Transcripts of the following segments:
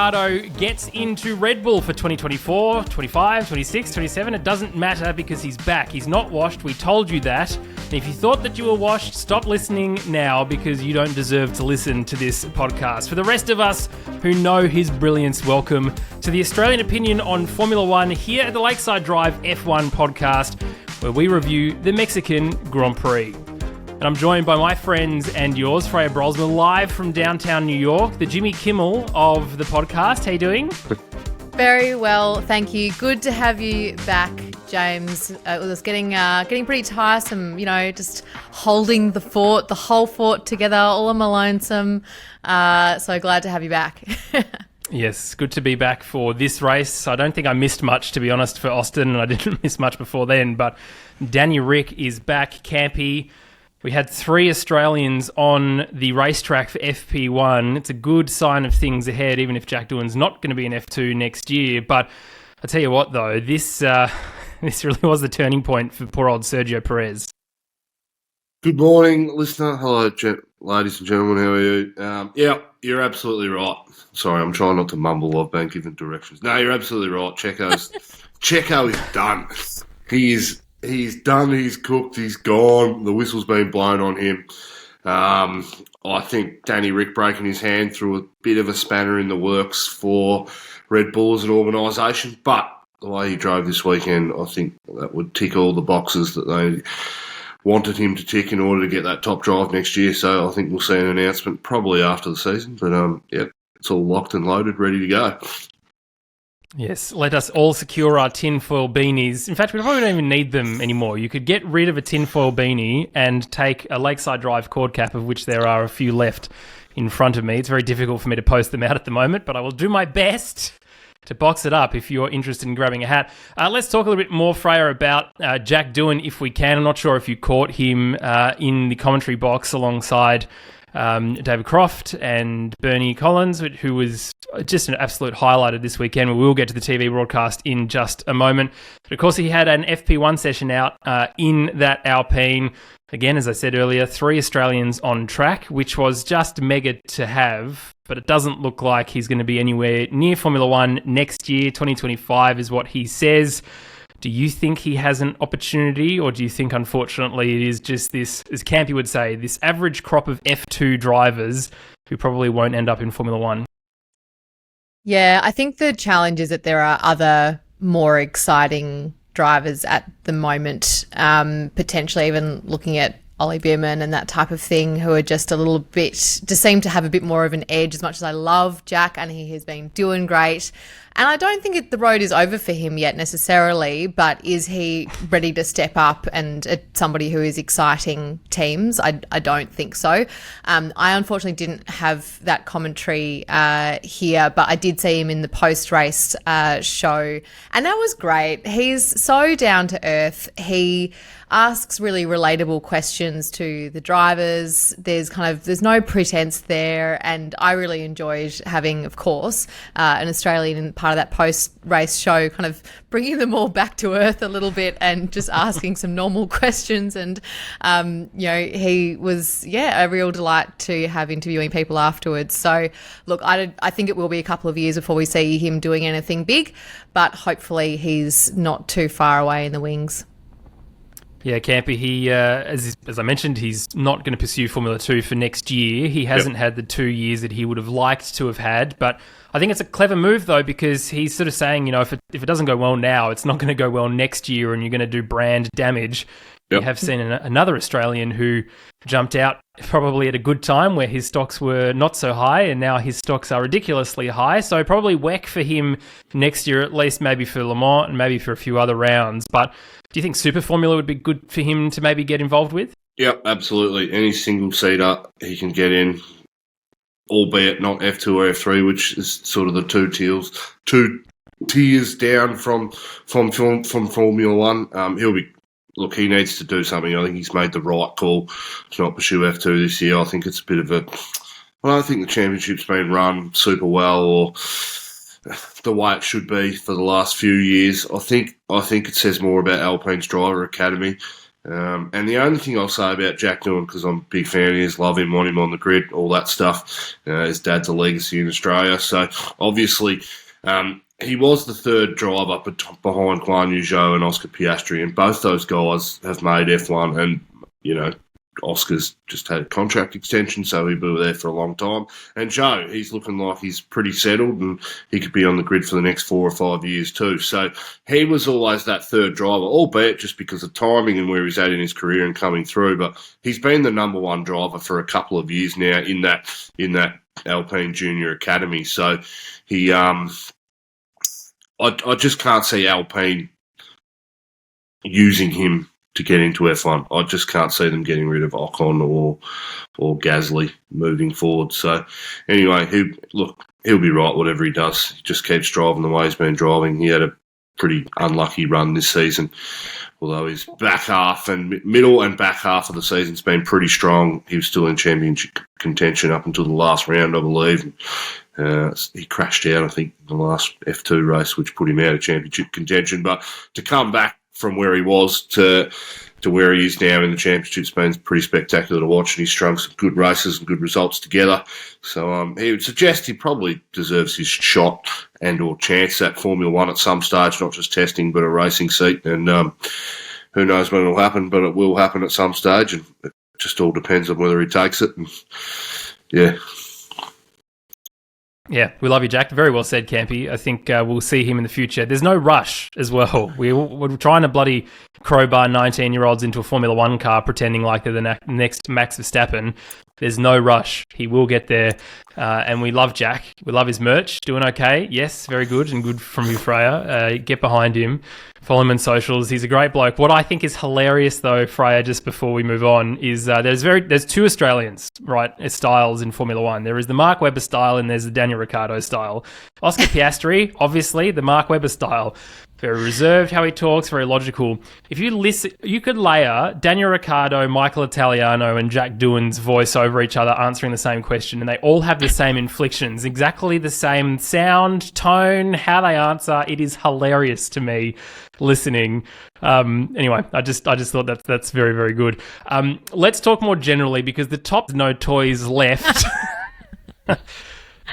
Ricciardo gets into Red Bull for 2024, 25, 26, 27. It doesn't matter because he's back. He's not washed. We told you that. And if you thought that you were washed, stop listening now because you don't deserve to listen to this podcast. For the rest of us who know his brilliance, welcome to the Australian opinion on Formula One here at the Lakeside Drive F1 podcast, where we review the Mexican Grand Prix. And I'm joined by my friends and yours, Freya Brosman, live from downtown New York, the Jimmy Kimmel of the podcast. How you doing? Very well, thank you. Good to have you back, James. It was getting pretty tiresome, just holding the whole fort together, all on my lonesome. So glad to have you back. Yes, good to be back for this race. I don't think I missed much, to be honest, for Austin, and I didn't miss much before then. But Danny Ric is back, Campy. We had 3 Australians on the racetrack for FP1. It's a good sign of things ahead, even if Jack Doohan's not going to be in F2 next year. But I tell you what, though, this really was the turning point for poor old Sergio Perez. Good morning, listener. Hello, ladies and gentlemen. How are you? Yeah, you're absolutely right. Sorry, I'm trying not to mumble. I've been given directions. No, you're absolutely right. Checo is done. He's done, he's cooked, he's gone. The whistle's been blown on him. I think Danny Ric breaking his hand threw a bit of a spanner in the works for Red Bull as an organisation. But the way he drove this weekend, I think that would tick all the boxes that they wanted him to tick in order to get that top drive next year. So I think we'll see an announcement probably after the season. But yeah, it's all locked and loaded, ready to go. Yes, let us all secure our tinfoil beanies. In fact, we probably don't even need them anymore. You could get rid of a tinfoil beanie and take a Lakeside Drive cord cap, of which there are a few left in front of me. It's very difficult for me to post them out at the moment, but I will do my best to box it up if you're interested in grabbing a hat. Let's talk a little bit more, Freya, about Jack Doohan, if we can. I'm not sure if you caught him in the commentary box alongside David Croft and Bernie Collins, who was just an absolute highlight of this weekend. We will get to the TV broadcast in just a moment. But of course, he had an FP1 session out in that Alpine. Again, as I said earlier, 3 Australians on track, which was just mega to have. But it doesn't look like he's going to be anywhere near Formula One next year. 2025 is what he says. Do you think he has an opportunity, or do you think, unfortunately, it is just this, as Campy would say, this average crop of F2 drivers who probably won't end up in Formula One? Yeah, I think the challenge is that there are other more exciting drivers at the moment, potentially even looking at Ollie Beerman and that type of thing, who are just a little bit, just seem to have a bit more of an edge. As much as I love Jack and he has been doing great, and I don't think the road is over for him yet necessarily, but is he ready to step up and somebody who is exciting teams? I don't think so. I unfortunately didn't have that commentary here, but I did see him in the post-race show, and that was great. He's so down to earth. He asks really relatable questions to the drivers. There's no pretense there, and I really enjoyed having, of course, an Australian in part of that post-race show, kind of bringing them all back to earth a little bit and just asking some normal questions. And he was a real delight to have interviewing people afterwards. So look, I think it will be a couple of years before we see him doing anything big, but hopefully he's not too far away in the wings. Yeah, Campy, he, as I mentioned, he's not going to pursue Formula 2 for next year. He hasn't had the 2 years that he would have liked to have had, but I think it's a clever move, though, because he's sort of saying, if it doesn't go well now, it's not going to go well next year, and you're going to do brand damage. Yep. You have seen another Australian who jumped out probably at a good time where his stocks were not so high, and now his stocks are ridiculously high. So probably WEC for him next year, at least maybe for Le Mans and maybe for a few other rounds. But do you think Super Formula would be good for him to maybe get involved with? Yep, absolutely. Any single-seater he can get in, albeit not F2 or F3, which is sort of the two tiers down from Formula One. He needs to do something. I think he's made the right call to not pursue F2 this year. I think it's a bit of I don't think the championship's been run super well or the way it should be for the last few years. I think it says more about Alpine's driver academy And the only thing I'll say about Jack Doohan, because I'm a big fan of his, love him, want him on the grid, all that stuff. His dad's a legacy in Australia, so obviously he was the third driver behind Guan Yu Zhou and Oscar Piastri, and both those guys have made F1, and, you know, Oscar's just had a contract extension, so he'll be there for a long time. And Zhou, he's looking like he's pretty settled, and he could be on the grid for the next 4 or 5 years too. So he was always that third driver, albeit just because of timing and where he's at in his career and coming through. But he's been the number one driver for a couple of years now in that Alpine Junior Academy. So he, I just can't see Alpine using him to get into F1. I just can't see them getting rid of Ocon or Gasly moving forward. So anyway, he'll be right whatever he does. He just keeps driving the way he's been driving. He had a pretty unlucky run this season, although his back half and middle and back half of the season's been pretty strong. He was still in championship contention up until the last round, I believe. He crashed out, I think, in the last F2 race, which put him out of championship contention. But to come back from where he was to where he is now in the championship's been pretty spectacular to watch, and he's strung some good races and good results together. So he would suggest he probably deserves his shot and or chance at Formula One at some stage, not just testing but a racing seat. And who knows when it'll happen, but it will happen at some stage, and it just all depends on whether he takes it. And yeah. Yeah, we love you, Jack. Very well said, Campy. I think we'll see him in the future. There's no rush as well. We're trying to bloody crowbar 19-year-olds into a Formula One car pretending like they're the next Max Verstappen. There's no rush. He will get there. And we love Jack. We love his merch. Doing okay. Yes, very good, and good from you, Freya. Get behind him. Follow him on socials. He's a great bloke. What I think is hilarious, though, Freya, just before we move on, is there's two Australians, right, styles in Formula One. There is the Mark Webber style and there's the Daniel Ricciardo style. Oscar Piastri, obviously, the Mark Webber style. Very reserved how he talks, very logical. If you listen, you could layer Daniel Ricciardo, Michael Italiano, and Jack Doohan's voice over each other answering the same question, and they all have the same inflections, exactly the same sound, tone, how they answer. It is hilarious to me listening. Anyway, I just thought that's very, very good. Let's talk more generally, because the top no toys left.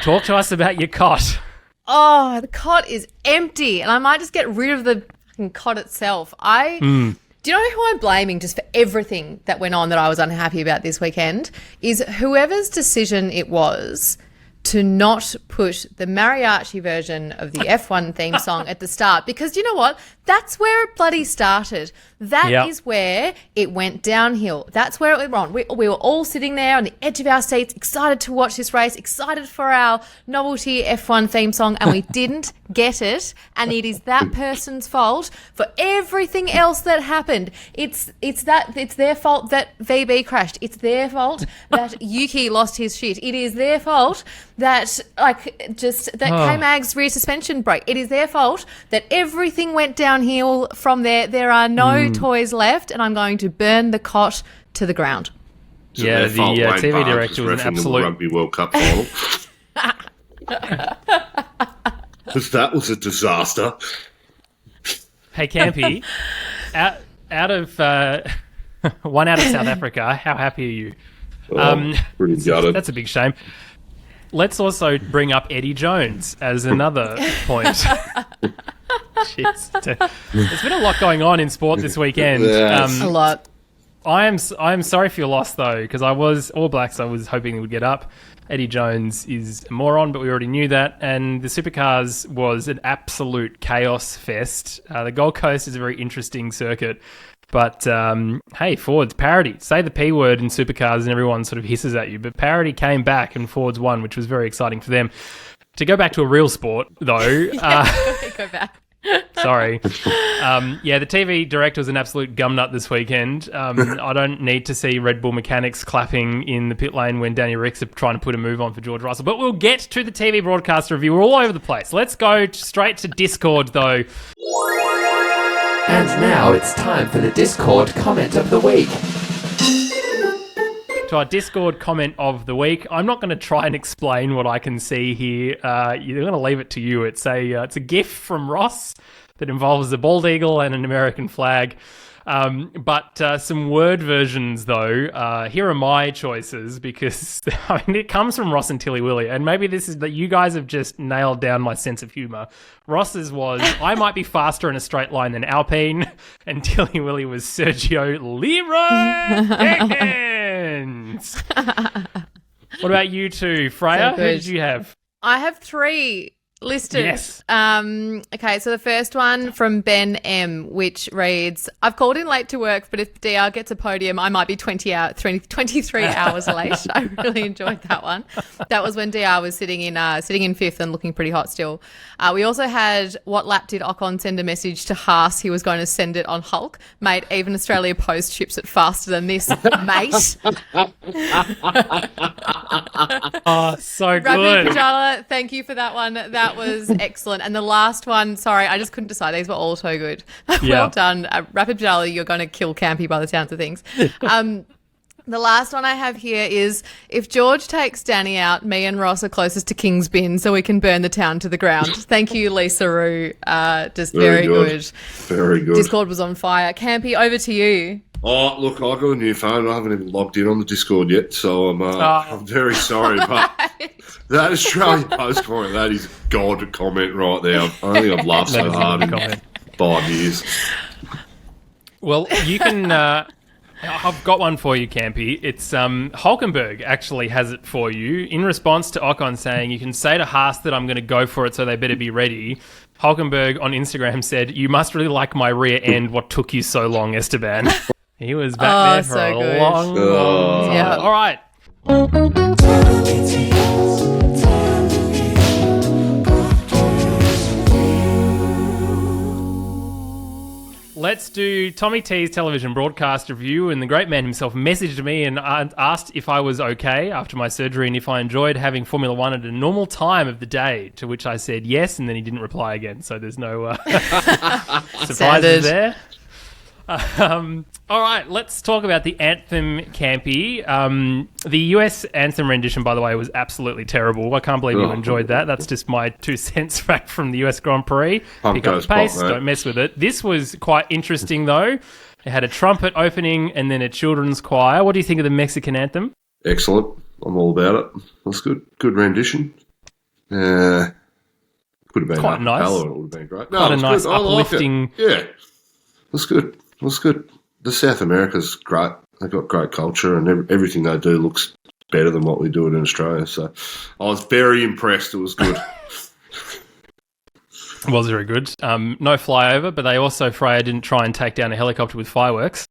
Talk to us about your cot. Oh, the cot is empty, and I might just get rid of the fucking cot itself. Do you know who I'm blaming just for everything that went on that I was unhappy about this weekend? Is whoever's decision it was to not put the mariachi version of the F1 theme song at the start. Because you know what? That's where it bloody started. That is where it went downhill. That's where it went wrong. We were all sitting there on the edge of our seats, excited to watch this race, excited for our novelty F1 theme song, and we didn't get it. And it is that person's fault for everything else that happened. It's their fault that VB crashed. It's their fault that Yuki lost his shit. It is their fault that K-Mag's rear suspension broke. It is their fault that everything went downhill from there. There are no toys left, and I'm going to burn the cot to the ground. So the TV director was an absolute Rugby World Cup final. Because that was a disaster. Hey, Campy, out of 1 out of South Africa, how happy are you? Pretty gutted. That's a big shame. Let's also bring up Eddie Jones as another point. Jeez. There's been a lot going on in sport this weekend. Yes. A lot. I am sorry for your loss, though, because I was All Blacks. I was hoping they would get up. Eddie Jones is a moron, but we already knew that. And the Supercars was an absolute chaos fest. The Gold Coast is a very interesting circuit. But, hey, Fords, parity. Say the P word in Supercars and everyone sort of hisses at you. But parity came back and Fords won, which was very exciting for them. To go back to a real sport, though... Go back. Sorry. The TV director was an absolute gumnut this weekend. I don't need to see Red Bull mechanics clapping in the pit lane when Danny Ric trying to put a move on for George Russell. But we'll get to the TV broadcast review. We're all over the place. Let's go straight to Discord, though. And now it's time for the Discord comment of the week. To our Discord comment of the week. I'm not going to try and explain what I can see here. You're going to leave it to you. It's a GIF from Ross that involves a bald eagle and an American flag. But some word versions, though, here are my choices because it comes from Ross and Tilly Willy, and maybe this is that you guys have just nailed down my sense of humour. Ross's was, I might be faster in a straight line than Alpine, and Tilly Willy was Sergio Leroy Jenkins. What about you two? Freya, who did you have? I have 3 listed. Yes. Okay, so the first one from Ben M, which reads, I've called in late to work, but if DR gets a podium, I might be 23 hours late. I really enjoyed that one. That was when DR was sitting in 5th and looking pretty hot still. We also had, what lap did Ocon send a message to HAAS he was going to send it on Hulk? Mate, even Australia Post ships it faster than this, mate. Oh, so Rapid good. Pajala, thank you for that one. That was excellent. And the last one, sorry, I just couldn't decide. These were all so good. Well done. Rapid Pajala, you're going to kill Campy by the sounds of things. The last one I have here is, if George takes Danny out, me and Ross are closest to King's Bin so we can burn the town to the ground. Thank you, Lisa Roo. Just very good. Very good. Discord was on fire. Campy, over to you. Oh, look, I got a new phone. I haven't even logged in on the Discord yet, so I'm very sorry. But that Australian Post comment, that is God comment right there. I don't think I've laughed so hard in 5 years. Well, you can... I've got one for you, Campy. It's Hulkenberg actually has it for you. In response to Ocon saying, you can say to Haas that I'm going to go for it, so they better be ready. Hulkenberg on Instagram said, you must really like my rear end. What took you so long, Esteban? He was back there for a long time. Yeah. All right. Let's do Tommy T's television broadcast review, and the great man himself messaged me and asked if I was okay after my surgery and if I enjoyed having Formula One at a normal time of the day, to which I said yes, and then he didn't reply again, so there's no surprises there. All right, let's talk about the anthem, Campy. The US anthem rendition, by the way, was absolutely terrible. I can't believe you enjoyed that. That's just my 2 cents back from the US Grand Prix. Pick up the pace, don't mess with it. This was quite interesting, though. It had a trumpet opening and then a children's choir. What do you think of the Mexican anthem? Excellent. I'm all about it. That's good. Good rendition. Could have been quite nice. It would have been great. No, quite a nice uplifting. Yeah, that's good. That's good. The South America's great. They've got great culture, and everything they do looks better than what we do it in Australia. So I was very impressed. It was good. It was very good. No flyover, but they also, Freya, didn't try and take down a helicopter with fireworks.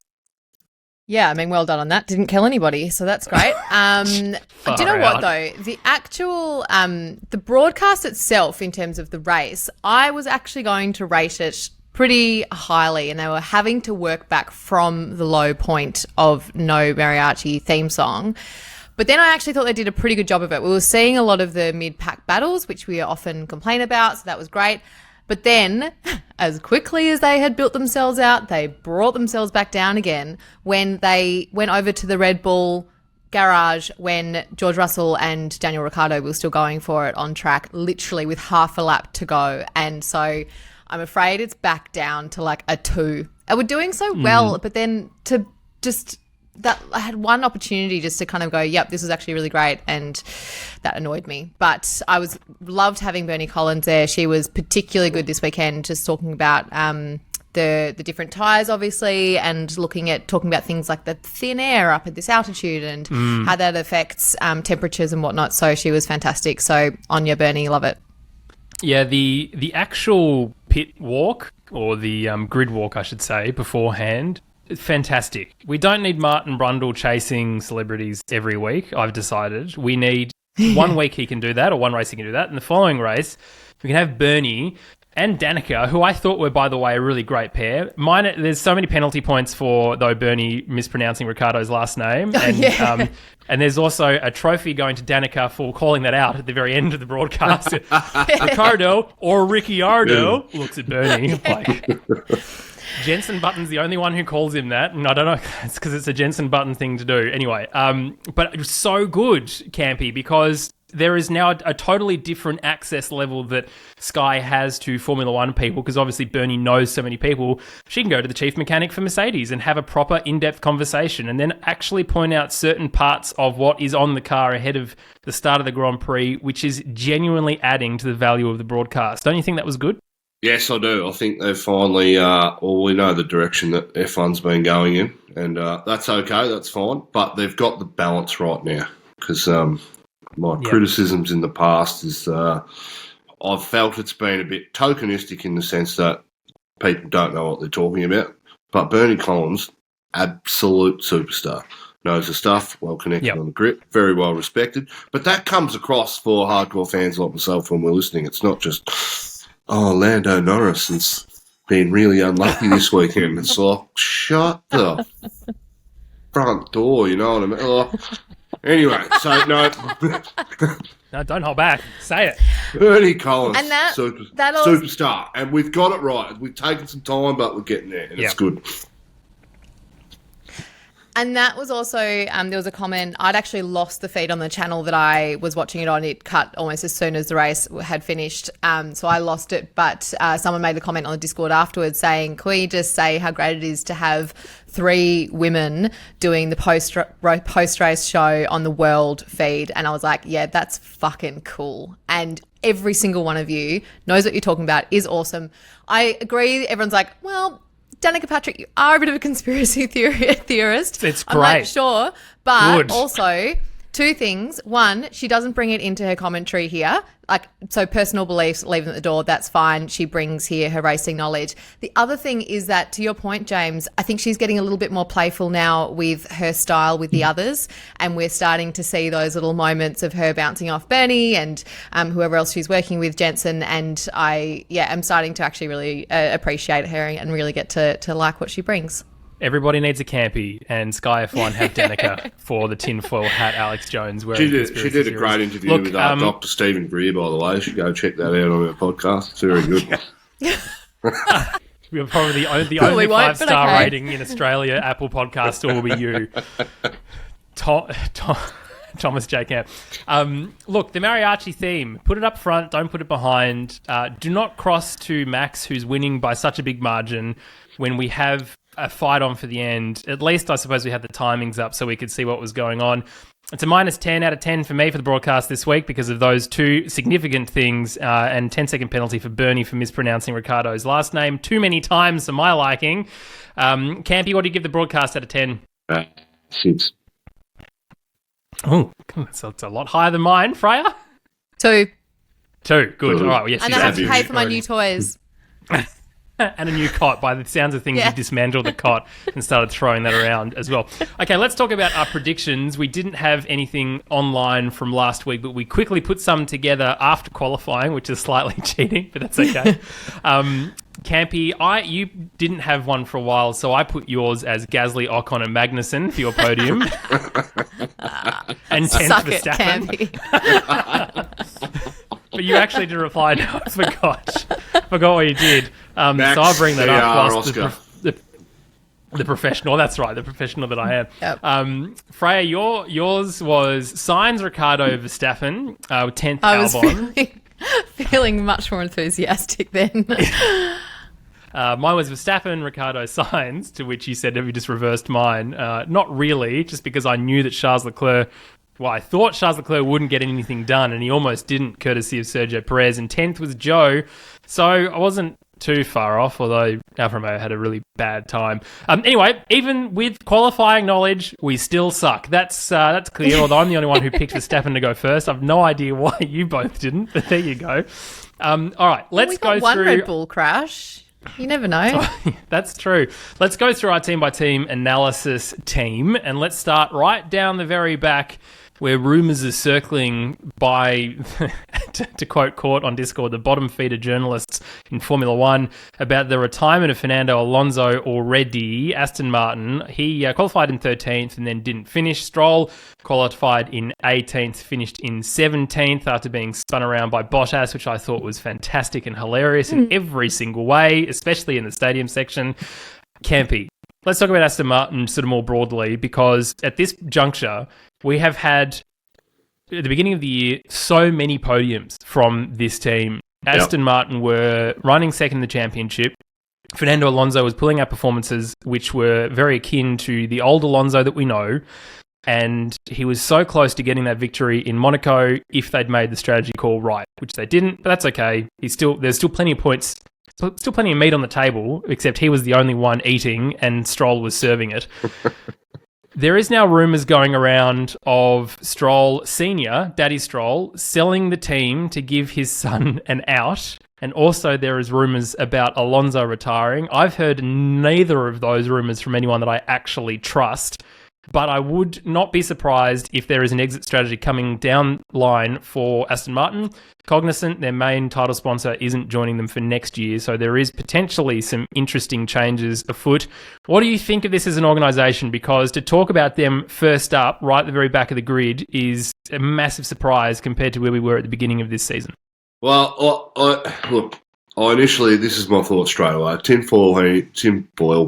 Yeah, I mean, well done on that. Didn't kill anybody, so that's great. Do you know what, though? The actual, the broadcast itself, in terms of the race, I was actually going to rate it pretty highly, and they were having to work back from the low point of No Mariachi theme song. But then I actually thought they did a pretty good job of it. We were seeing a lot of the mid-pack battles, which we often complain about, so that was great. But then, as quickly as they had built themselves out, they brought themselves back down again when they went over to the Red Bull garage when George Russell and Daniel Ricciardo were still going for it on track, literally with half a lap to go. And so I'm afraid it's back down to like a 2. And we're doing so well, but then to just that, I had one opportunity just to kind of go, yep, this was actually really great, and that annoyed me. But I loved having Bernie Collins there. She was particularly good this weekend, just talking about the different tyres, obviously, and talking about things like the thin air up at this altitude and how that affects temperatures and whatnot. So she was fantastic. So on your Bernie, love it. Yeah, the actual pit walk, or the grid walk, I should say, beforehand, fantastic. We don't need Martin Brundle chasing celebrities every week, I've decided. We need 1 week he can do that, or 1 race he can do that. And the following race, we can have Bernie and Danica, who I thought were, by the way, a really great pair. There's so many penalty points for, though, Bernie mispronouncing Ricciardo's last name. And, and there's also a trophy going to Danica for calling that out at the very end of the broadcast. Ricciardo or Ricciardo looks at Bernie like... Jensen Button's the only one who calls him that, and I don't know, it's because it's a Jensen Button thing to do. Anyway, but it was so good, Campy, because there is now a totally different access level that Sky has to Formula One people, because obviously Bernie knows so many people. She can go to the chief mechanic for Mercedes and have a proper in-depth conversation and then actually point out certain parts of what is on the car ahead of the start of the Grand Prix, which is genuinely adding to the value of the broadcast. Don't you think that was good? Yes, I do. I think they've finally, we know the direction that F1's been going in, and that's okay, that's fine. But they've got the balance right now, because my criticisms in the past is I've felt it's been a bit tokenistic in the sense that people don't know what they're talking about. But Bernie Collins, absolute superstar. Knows the stuff, well connected on the grip, very well respected. But that comes across for hardcore fans like myself when we're listening. It's not just... Lando Norris has been really unlucky this weekend. It's like, shut the front door, you know what I mean? Anyway, so no. No, don't hold back. Say it. Bernie Collins, And superstar. And we've got it right. We've taken some time, but we're getting there, and it's good. And that was also, there was a comment, I'd actually lost the feed on the channel that I was watching it on. It cut almost as soon as the race had finished, so I lost it. But someone made the comment on the Discord afterwards saying, can we just say how great it is to have 3 women doing the post-race show on the world feed? And I was like, yeah, that's fucking cool. And every single one of you knows what you're talking about, is awesome. I agree, everyone's like, well... Danica Patrick, you are a bit of a conspiracy theorist. It's great. I'm like, sure. But Good. Also, 2 things. One, she doesn't bring it into her commentary here. So personal beliefs, leave them at the door, that's fine. She brings here her racing knowledge. The other thing is that, to your point, James, I think she's getting a little bit more playful now with her style with the others, and we're starting to see those little moments of her bouncing off Bernie and whoever else she's working with, Jensen, and I'm starting to actually really appreciate her and really get to like what she brings. Everybody needs a Campy, and Sky F1 have Danica for the tinfoil hat Alex Jones. She did a great interview with Dr. Stephen Greer, by the way. You should go check that out on her podcast. It's very good. We're probably the only 5-star rating in Australia Apple podcast store will be you. Thomas J. Camp. Look, the mariachi theme, put it up front, don't put it behind. Do not cross to Max, who's winning by such a big margin, when we have a fight on for the end. At least I suppose we had the timings up so we could see what was going on. It's a -10 out of 10 for me for the broadcast this week because of those 2 significant things, and 10-second penalty for Bernie for mispronouncing Ricciardo's last name too many times for my liking. Campy, what do you give the broadcast out of 10? 6. Oh, that's a lot higher than mine. Freya? 2. 2, good. All right, well, yes, and I have to pay for my new toys. And a new cot. By the sounds of things, you dismantled the cot and started throwing that around as well. Okay, let's talk about our predictions. We didn't have anything online from last week, but we quickly put some together after qualifying, which is slightly cheating, but that's okay. Campy, you didn't have one for a while, so I put yours as Gasly, Ocon and Magnussen for your podium. And 10th Suck Verstappen. It, Campy. But you actually did reply. No, I forgot what you did. So I'll bring that up. Oscar. The professional. That's right, the professional that I am. Yep. Freya, yours was Sainz, Ricciardo, Verstappen, 10th I was Albon. feeling much more enthusiastic then. Mine was Verstappen, Ricciardo, Sainz, to which you said, have you just reversed mine? Not really, just because I knew that Charles Leclerc... Well, I thought Charles Leclerc wouldn't get anything done, and he almost didn't, courtesy of Sergio Perez. And 10th was Joe, so I wasn't too far off, although Alfa Romeo had a really bad time. Anyway, even with qualifying knowledge, we still suck. That's clear, although I'm the only one who picked Verstappen to go first. I've no idea why you both didn't, but there you go. All right, let's go through... one Red Bull crash. You never know. That's true. Let's go through our team-by-team analysis team, and let's start right down the very back where rumours are circling by, to quote Court on Discord, the bottom feeder journalists in Formula One about the retirement of Fernando Alonso already. Aston Martin, he qualified in 13th and then didn't finish. Stroll qualified in 18th, finished in 17th after being spun around by Bottas, which I thought was fantastic and hilarious in every single way, especially in the stadium section. Campy, let's talk about Aston Martin sort of more broadly, because at this juncture, we have had at the beginning of the year, so many podiums from this team. Aston Martin were running second in the championship. Fernando Alonso was pulling out performances which were very akin to the old Alonso that we know. And he was so close to getting that victory in Monaco if they'd made the strategy call right, which they didn't, but that's okay. There's still plenty of points, still plenty of meat on the table, except he was the only one eating and Stroll was serving it. There is now rumours going around of Stroll Senior, Daddy Stroll, selling the team to give his son an out. And also there is rumours about Alonso retiring. I've heard neither of those rumours from anyone that I actually trust. But I would not be surprised if there is an exit strategy coming down line for Aston Martin. Cognizant, their main title sponsor isn't joining them for next year, so there is potentially some interesting changes afoot. What do you think of this as an organisation? Because to talk about them first up, right at the very back of the grid, is a massive surprise compared to where we were at the beginning of this season. Well, initially, this is my thought straight away. Tinfoil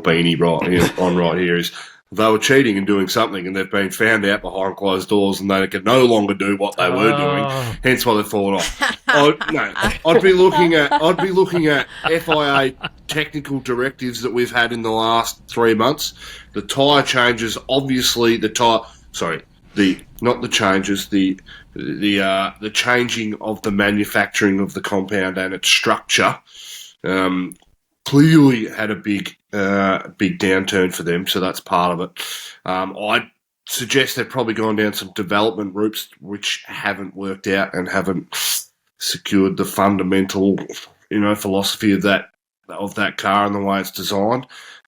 beanie right here is they were cheating and doing something, and they've been found out behind closed doors, and they can no longer do what they were doing. Hence why they've fallen off. I'd be looking at FIA technical directives that we've had in the last 3 months. The tyre changes, obviously the changing of the manufacturing of the compound and its structure. Clearly had a big downturn for them, so that's part of it. I'd suggest they've probably gone down some development routes which haven't worked out and haven't secured the fundamental, philosophy of that car and the way it's designed.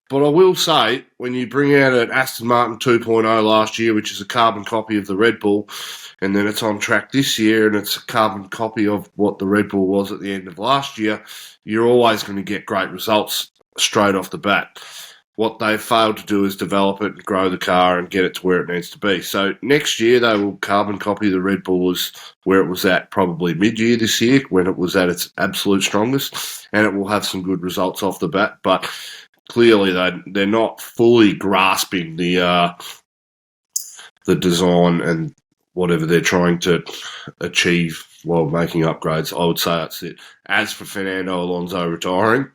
But I will say, when you bring out an Aston Martin 2.0 last year, which is a carbon copy of the Red Bull, and then it's on track this year and it's a carbon copy of what the Red Bull was at the end of last year, you're always going to get great results straight off the bat. What they've failed to do is develop it and grow the car and get it to where it needs to be. So next year they will carbon copy the Red Bull as where it was at probably mid-year this year when it was at its absolute strongest, and it will have some good results off the bat. But clearly they're not fully grasping the design and whatever they're trying to achieve while making upgrades. I would say that's it. As for Fernando Alonso retiring,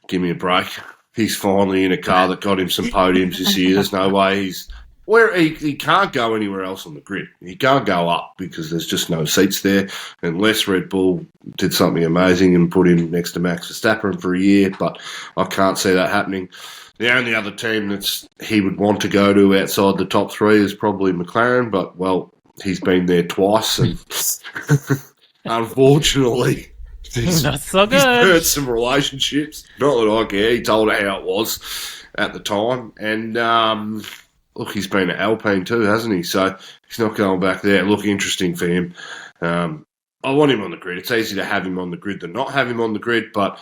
give me a break. He's finally in a car that got him some podiums this year. There's no way he can't go anywhere else on the grid. He can't go up because there's just no seats there unless Red Bull did something amazing and put him next to Max Verstappen for a year, but I can't see that happening. The only other team that he would want to go to outside the top three is probably McLaren, but, well, he's been there twice and unfortunately he's hurt some relationships. Not that I care. He told her how it was at the time. And, look, he's been at Alpine too, hasn't he? So he's not going back there. Look, interesting for him. I want him on the grid. It's easier to have him on the grid than not have him on the grid, but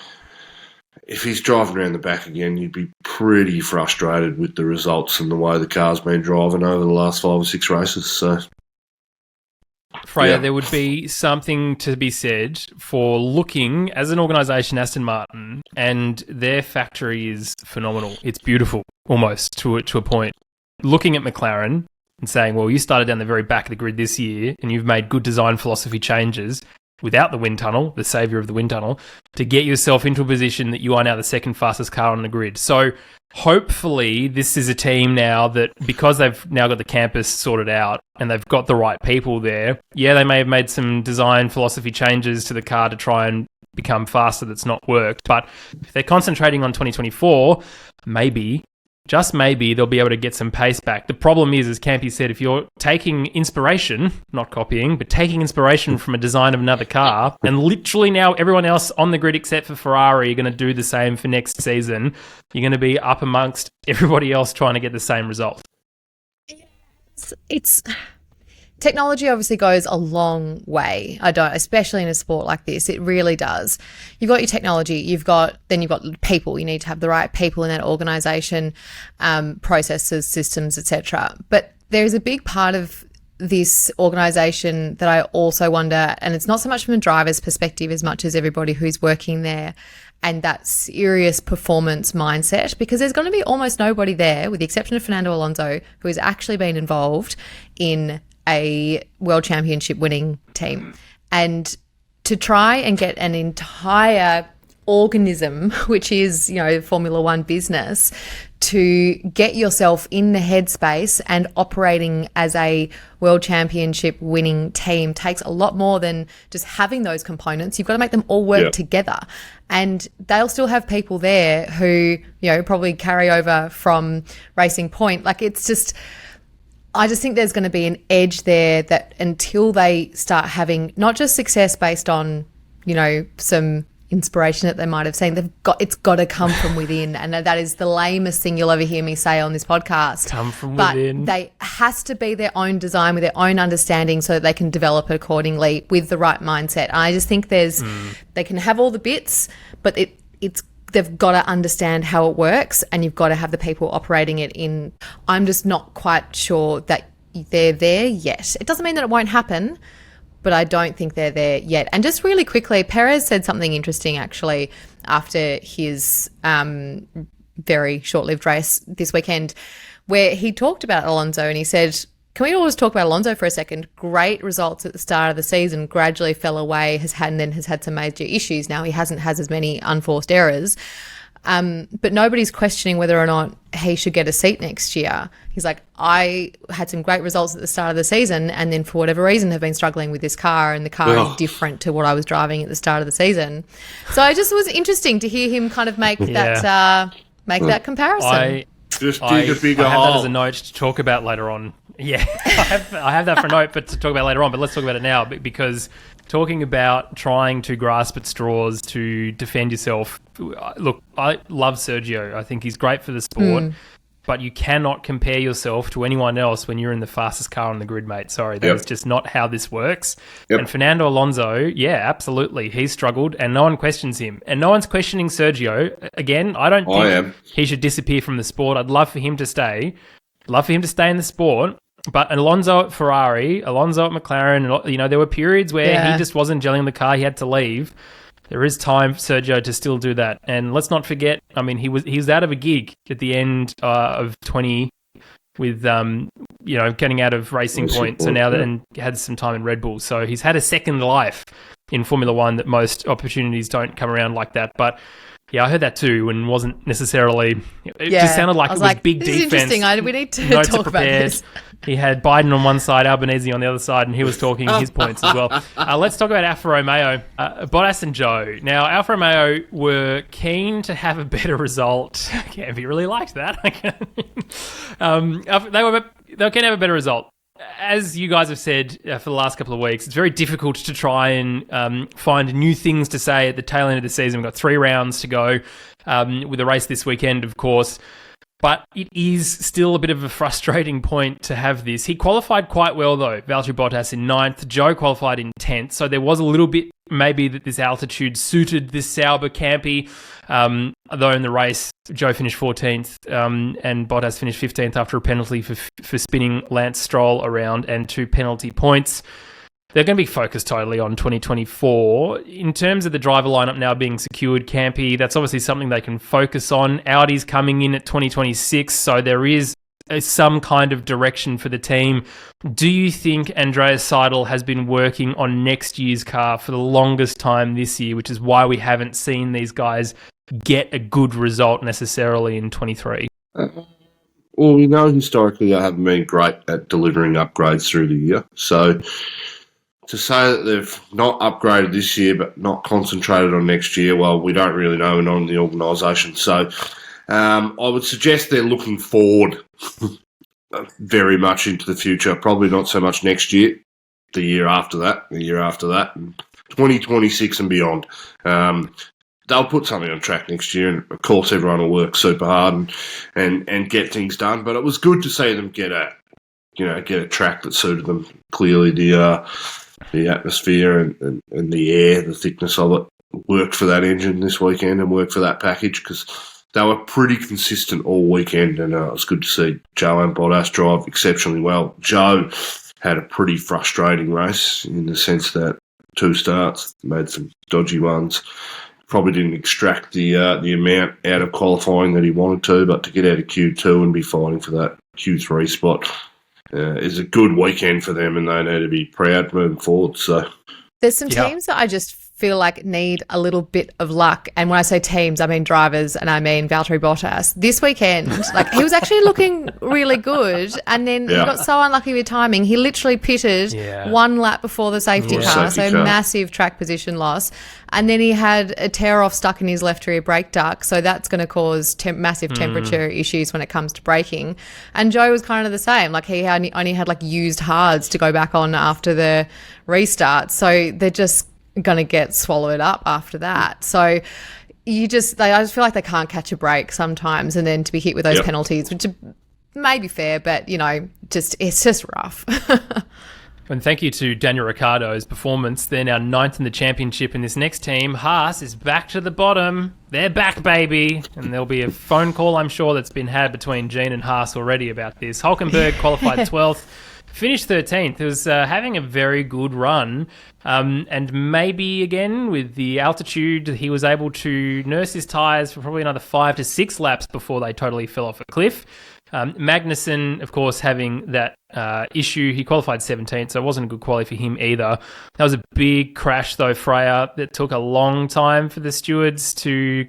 if he's driving around the back again, you'd be pretty frustrated with the results and the way the car's been driving over the last 5 or 6 races. So, Freya, there would be something to be said for looking, as an organisation, Aston Martin, and their factory is phenomenal. It's beautiful, almost, to a point. Looking at McLaren and saying, well, you started down the very back of the grid this year and you've made good design philosophy changes without the wind tunnel, the saviour of the wind tunnel, to get yourself into a position that you are now the second fastest car on the grid. So hopefully this is a team now that, because they've now got the campus sorted out and they've got the right people there, yeah, they may have made some design philosophy changes to the car to try and become faster that's not worked. But if they're concentrating on 2024, maybe, just maybe, they'll be able to get some pace back. The problem is, as Campy said, if you're taking inspiration, not copying, but taking inspiration from a design of another car, and literally now everyone else on the grid except for Ferrari are going to do the same for next season, you're going to be up amongst everybody else trying to get the same result. It's technology obviously goes a long way. Especially in a sport like this, it really does. You've got your technology, you've got people. You need to have the right people in that organisation, processes, systems, etc. But there's a big part of this organisation that I also wonder, and it's not so much from a driver's perspective as much as everybody who's working there, and that serious performance mindset, because there's going to be almost nobody there, with the exception of Fernando Alonso, who has actually been involved in a world championship winning team. And to try and get an entire organism, which is, Formula One business, to get yourself in the headspace and operating as a world championship winning team takes a lot more than just having those components. You've got to make them all work together. And they'll still have people there who, probably carry over from Racing Point. Like, it's just, I just think there's going to be an edge there that until they start having not just success based on, some inspiration that they might have seen, it's got to come from within. And that is the lamest thing you'll ever hear me say on this podcast. Come from But within. they has to be their own design with their own understanding so that they can develop it accordingly with the right mindset. And I just think they can have all the bits, but they've got to understand how it works, and you've got to have the people operating it in. I'm just not quite sure that they're there yet. It doesn't mean that it won't happen, but I don't think they're there yet. And just really quickly, Perez said something interesting actually after his very short-lived race this weekend, where he talked about Alonso, and he said, can we always talk about Alonso for a second? Great results at the start of the season, gradually fell away, has had some major issues. Now he hasn't had as many unforced errors. But nobody's questioning whether or not he should get a seat next year. He's like, I had some great results at the start of the season, and then for whatever reason have been struggling with this car, and the car is different to what I was driving at the start of the season. So it just was interesting to hear him kind of make that comparison. I Just dig a bigger I have hole. that as a note to talk about later on. Yeah, I have that for a note, but to talk about later on. But let's talk about it now, because talking about trying to grasp at straws to defend yourself. Look, I love Sergio. I think he's great for the sport. But you cannot compare yourself to anyone else when you're in the fastest car on the grid, mate. Sorry, that's just not how this works. And Fernando Alonso, yeah, absolutely. He's struggled, and no one questions him. And no one's questioning Sergio. Again, I don't think he should disappear from the sport. I'd love for him to stay. Love for him to stay in the sport. But Alonso at Ferrari, Alonso at McLaren, there were periods where he just wasn't gelling the car. He had to leave. There is time for Sergio to still do that. And let's not forget, I mean, he was out of a gig at the end of 20 with, getting out of Racing Point. So now and had some time in Red Bull. So he's had a second life in Formula One that most opportunities don't come around like that. But yeah, I heard that too, and wasn't necessarily. It just sounded like it was big this defense. Is interesting. We need to talk about this. He had Biden on one side, Albanese on the other side, and he was talking his points as well. Let's talk about Alfa Romeo, Bottas and Joe. Now, Alfa Romeo were keen to have a better result. Campy really liked that. They were keen to have a better result. As you guys have said for the last couple of weeks, it's very difficult to try and find new things to say at the tail end of the season. We've got 3 rounds to go with the race this weekend, of course. But it is still a bit of a frustrating point to have this. He qualified quite well, though. Valtteri Bottas in 9th. Joe qualified in 10th. So there was a little bit maybe that this altitude suited this Sauber Campy. Though in the race, Joe finished 14th and Bottas finished 15th after a penalty for spinning Lance Stroll around and 2 penalty points. They're going to be focused totally on 2024. In terms of the driver lineup now being secured, Campy, that's obviously something they can focus on. Audi's coming in at 2026, so there is some kind of direction for the team. Do you think Andreas Seidel has been working on next year's car for the longest time this year, which is why we haven't seen these guys get a good result necessarily in 23? Well, we know historically they haven't been great at delivering upgrades through the year. So to say that they've not upgraded this year but not concentrated on next year, well, we don't really know. We're not in the organisation. So I would suggest they're looking forward very much into the future. Probably not so much next year, the year after that, and 2026 and beyond. They'll put something on track next year, and of course everyone will work super hard and get things done. But it was good to see them get a track that suited them. Clearly, the atmosphere and the air, the thickness of it, worked for that engine this weekend and worked for that package because they were pretty consistent all weekend, and it was good to see Joe and Bottas drive exceptionally well. Joe had a pretty frustrating race in the sense that 2 starts, made some dodgy ones. Probably didn't extract the amount out of qualifying that he wanted to, but to get out of Q2 and be fighting for that Q3 spot, is a good weekend for them, and they need to be proud moving forward. So there's some teams that I just feel like need a little bit of luck. And when I say teams, I mean drivers, and I mean Valtteri Bottas. This weekend, like, he was actually looking really good, and then he got so unlucky with timing. He literally pitted 1 lap before the safety car, massive track position loss. And then he had a tear-off stuck in his left rear brake duct, so that's going to cause massive temperature issues when it comes to braking. And Joe was kind of the same. Like, he only had, like, used HAAS to go back on after the restart. So they're just going to get swallowed up after that. So I just feel like they can't catch a break sometimes, and then to be hit with those penalties, which may be fair, but, you know, it's just rough. And thank you to Daniel Ricciardo's performance. They're now 9th in the championship, and this next team, HAAS, is back to the bottom. They're back, baby. And there'll be a phone call, I'm sure, that's been had between Gene and HAAS already about this. Hulkenberg qualified 12th. Finished 13th. He was having a very good run. And maybe, again, with the altitude, he was able to nurse his tyres for probably another 5 to 6 laps before they totally fell off a cliff. Magnussen, of course, having that issue. He qualified 17th, so it wasn't a good quali for him either. That was a big crash, though, Freya, that took a long time for the stewards to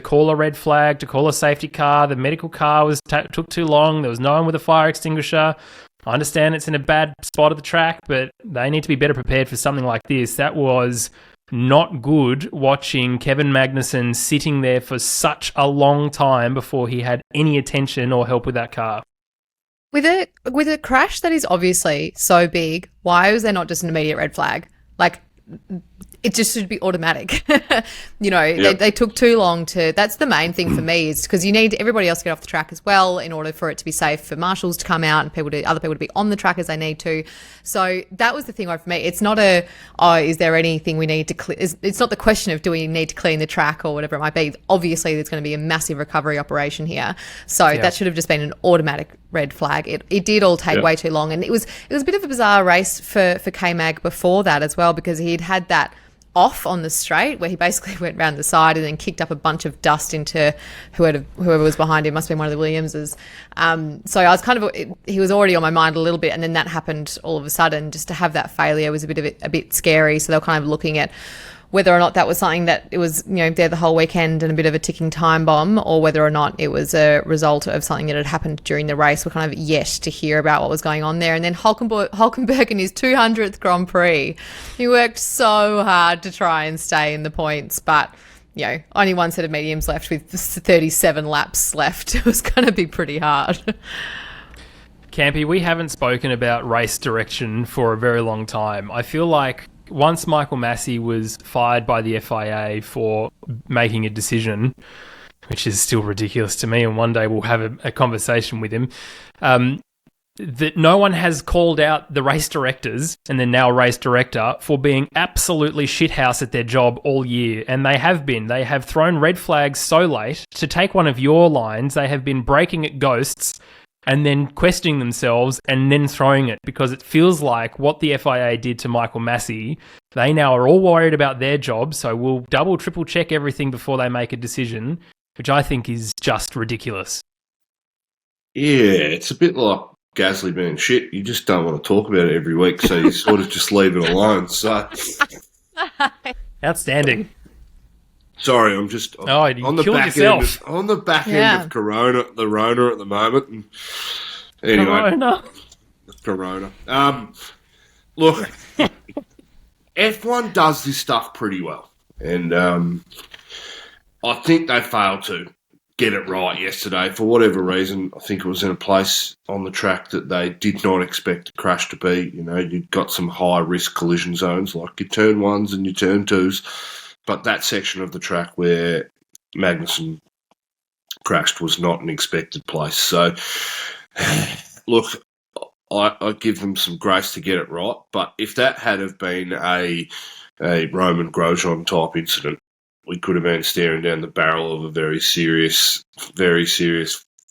call a red flag, to call a safety car. The medical car took too long. There was no one with a fire extinguisher. I understand it's in a bad spot of the track, but they need to be better prepared for something like this. That was not good, watching Kevin Magnussen sitting there for such a long time before he had any attention or help with that car. With a crash that is obviously so big, why was there not just an immediate red flag? Like, it just should be automatic. You know, they took too long to... That's the main thing for me, is because you need everybody else to get off the track as well in order for it to be safe for marshals to come out and other people to be on the track as they need to. So that was the thing for me. It's not is there anything we need to clear? It's not the question of do we need to clean the track or whatever it might be. Obviously, there's going to be a massive recovery operation here. So that should have just been an automatic red flag. It did all take way too long. And it was a bit of a bizarre race for K-Mag before that as well, because he'd had that off on the straight where he basically went round the side and then kicked up a bunch of dust into whoever was behind him. Must have been one of the Williamses. So I was he was already on my mind a little bit, and then that happened all of a sudden. Just to have that failure was a bit scary. So they were kind of looking at whether or not that was something that it was, you know, there the whole weekend and a bit of a ticking time bomb, or whether or not it was a result of something that had happened during the race. We're kind of yet to hear about what was going on there. And then Hulkenberg in his 200th Grand Prix, he worked so hard to try and stay in the points, but, you know, only one set of mediums left with 37 laps left. It was going to be pretty hard. Campy, we haven't spoken about race direction for a very long time. I feel like once Michael Massey was fired by the FIA for making a decision, which is still ridiculous to me, and one day we'll have a conversation with him, that no one has called out the race directors and the now race director for being absolutely shithouse at their job all year. And they have been. They have thrown red flags so late. To take one of your lines, they have been braking at ghosts and then questioning themselves and then throwing it, because it feels like what the FIA did to Michael Massey, they now are all worried about their job, so we'll double, triple check everything before they make a decision, which I think is just ridiculous. Yeah, it's a bit like Gasly being shit. You just don't want to talk about it every week, so you sort of just leave it alone. So, outstanding. Sorry, I'm just on the back end of Corona at the moment. And anyway, Corona. Look, F1 does this stuff pretty well, and I think they failed to get it right yesterday for whatever reason. I think it was in a place on the track that they did not expect the crash to be. You know, you've got some high risk collision zones like your turn ones and your turn twos. But that section of the track where Magnussen crashed was not an expected place. So, look, I give them some grace to get it right. But if that had have been a Roman Grosjean type incident, we could have been staring down the barrel of a very serious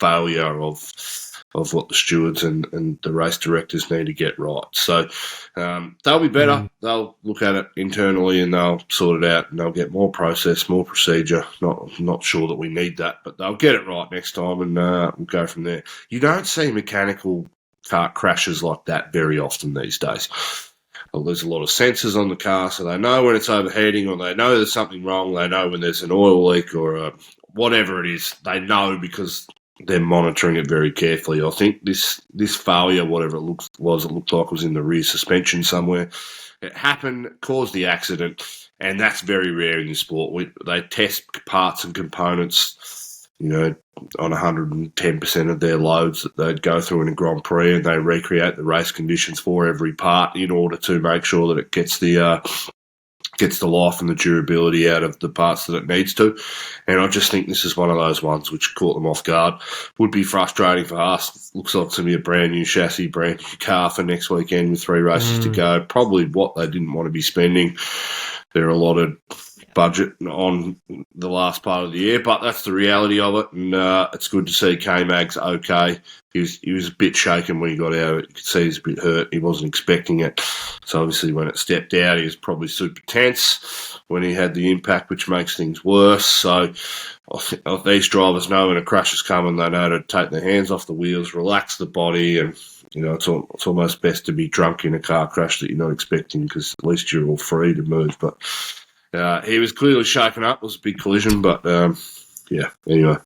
failure of what the stewards and the race directors need to get right. So they'll be better. They'll look at it internally and they'll sort it out, and they'll get more process, more procedure. Not sure that we need that, but they'll get it right next time, and we'll go from there. You don't see mechanical car crashes like that very often these days. Well, there's a lot of sensors on the car, so they know when it's overheating, or they know there's something wrong. They know when there's an oil leak or whatever it is. They know because they're monitoring it very carefully. I think this failure, whatever it looked like it was in the rear suspension somewhere. It happened, caused the accident, and that's very rare in this sport. They test parts and components, on 110% of their loads that they'd go through in a Grand Prix, and they recreate the race conditions for every part in order to make sure that it gets the life and the durability out of the parts that it needs to. And I just think this is one of those ones which caught them off guard. Would be frustrating for us. Looks like to be a brand new chassis, brand new car for next weekend with 3 races to go. Probably what they didn't want to be spending their allotted budget on the last part of the year, but that's the reality of it. And it's good to see K-Mag's okay. He was a bit shaken when he got out. You could see he's a bit hurt. He wasn't expecting it. So obviously when it stepped out, he was probably super tense when he had the impact, which makes things worse. So these drivers know when a crash is coming, they know to take their hands off the wheels, relax the body, and it's almost best to be drunk in a car crash that you're not expecting, because at least you're all free to move. But he was clearly shaken up. It was a big collision, but anyway.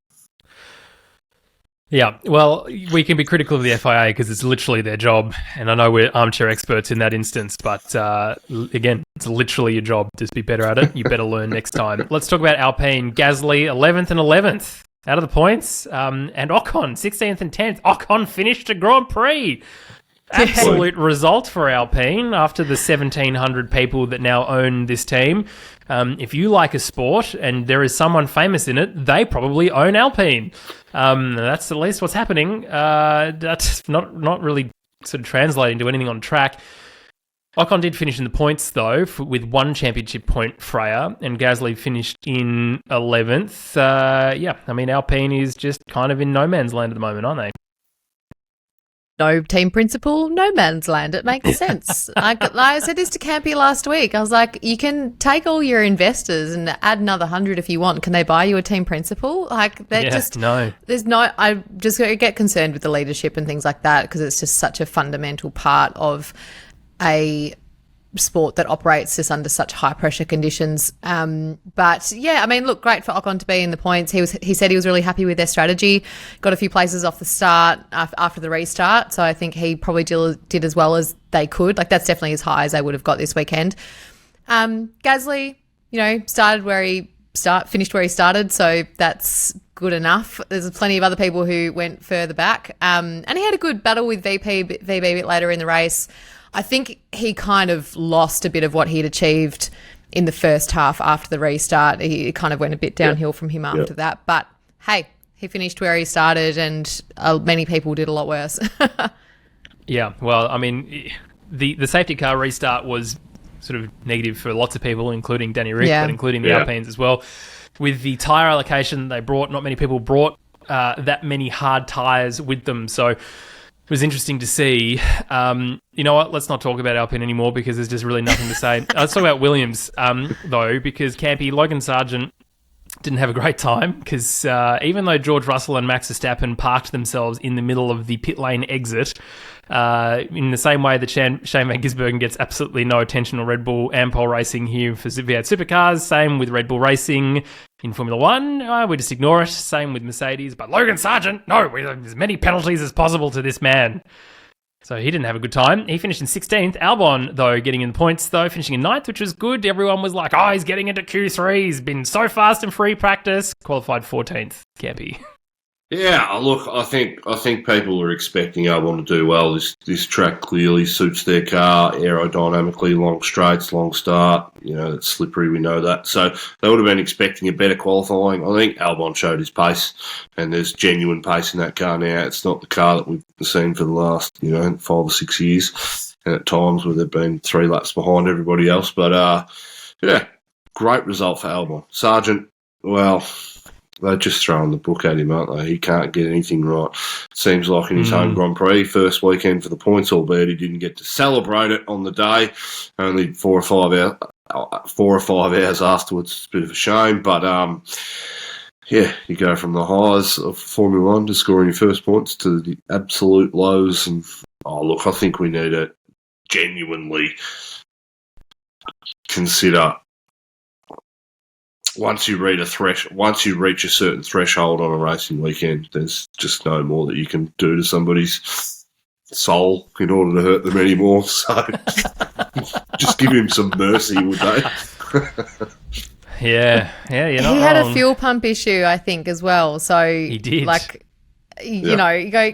Yeah, well, we can be critical of the FIA because it's literally their job, and I know we're armchair experts in that instance, but again, it's literally your job. Just be better at it. You better learn next time. Let's talk about Alpine. Gasly, 11th and 11th out of the points, and Ocon, 16th and 10th. Ocon finished a Grand Prix. Absolute result for Alpine after the 1,700 people that now own this team. If you like a sport and there is someone famous in it, they probably own Alpine. That's at least what's happening. That's not really sort of translating to anything on track. Ocon did finish in the points, though, with 1 championship point, Freya, and Gasly finished in 11th. Alpine is just kind of in no man's land at the moment, aren't they? No team principal, no man's land. It makes sense. I said this to Campy last week. I was like, you can take all your investors and add another 100 if you want. Can they buy you a team principal? No. There's no. I just get concerned with the leadership and things like that, because it's just such a fundamental part of a sport that operates just under such high pressure conditions. But yeah, look, great for Ocon to be in the points. He said he was really happy with their strategy. Got a few places off the start after the restart. So I think he probably did as well as they could. Like, that's definitely as high as they would have got this weekend. Gasly, started where he finished where he started. So that's good enough. There's plenty of other people who went further back. And he had a good battle with VB a bit later in the race. I think he kind of lost a bit of what he'd achieved in the first half after the restart. He kind of went a bit downhill from him after that. But hey, he finished where he started, and many people did a lot worse. Yeah, well, the safety car restart was sort of negative for lots of people, including Danny Ric, but including the Alpines as well. With the tyre allocation they brought, not many people brought that many hard tyres with them, so it was interesting to see. You know what? Let's not talk about Alpine anymore because there's just really nothing to say. Let's talk about Williams, though, because Campy, Logan Sargent didn't have a great time because even though George Russell and Max Verstappen parked themselves in the middle of the pit lane exit, in the same way that Shane Van Gisbergen gets absolutely no attention on Red Bull Ampol Racing here for Fiat Supercars, same with Red Bull Racing in Formula 1, we just ignore it. Same with Mercedes. But Logan Sargent, no, as many penalties as possible to this man. So he didn't have a good time. He finished in 16th. Albon, though, getting in the points, though, finishing in 9th, which was good. Everyone was like, he's getting into Q3. He's been so fast in free practice. Qualified 14th, Campy. Yeah, look, I think people are expecting Albon to do well. This track clearly suits their car aerodynamically, long straights, long start. It's slippery, we know that. So they would have been expecting a better qualifying. I think Albon showed his pace, and there's genuine pace in that car now. It's not the car that we've seen for the last, 5 or 6 years, and at times where they've been 3 laps behind everybody else. But, great result for Albon. Sargent, well, they're just throwing the book at him, aren't they? He can't get anything right. Seems like in his home Grand Prix, first weekend for the points, albeit he didn't get to celebrate it on the day. Only 4 or 5 hours afterwards. It's a bit of a shame, but you go from the highs of Formula 1 to scoring your first points to the absolute lows and Oh, look, I think we need to genuinely consider once you reach a certain threshold on a racing weekend, there's just no more that you can do to somebody's soul in order to hurt them anymore. So just give him some mercy, would they? Yeah, you're not He had wrong. a fuel pump issue, I think, as well. So He did. like, you know, you go,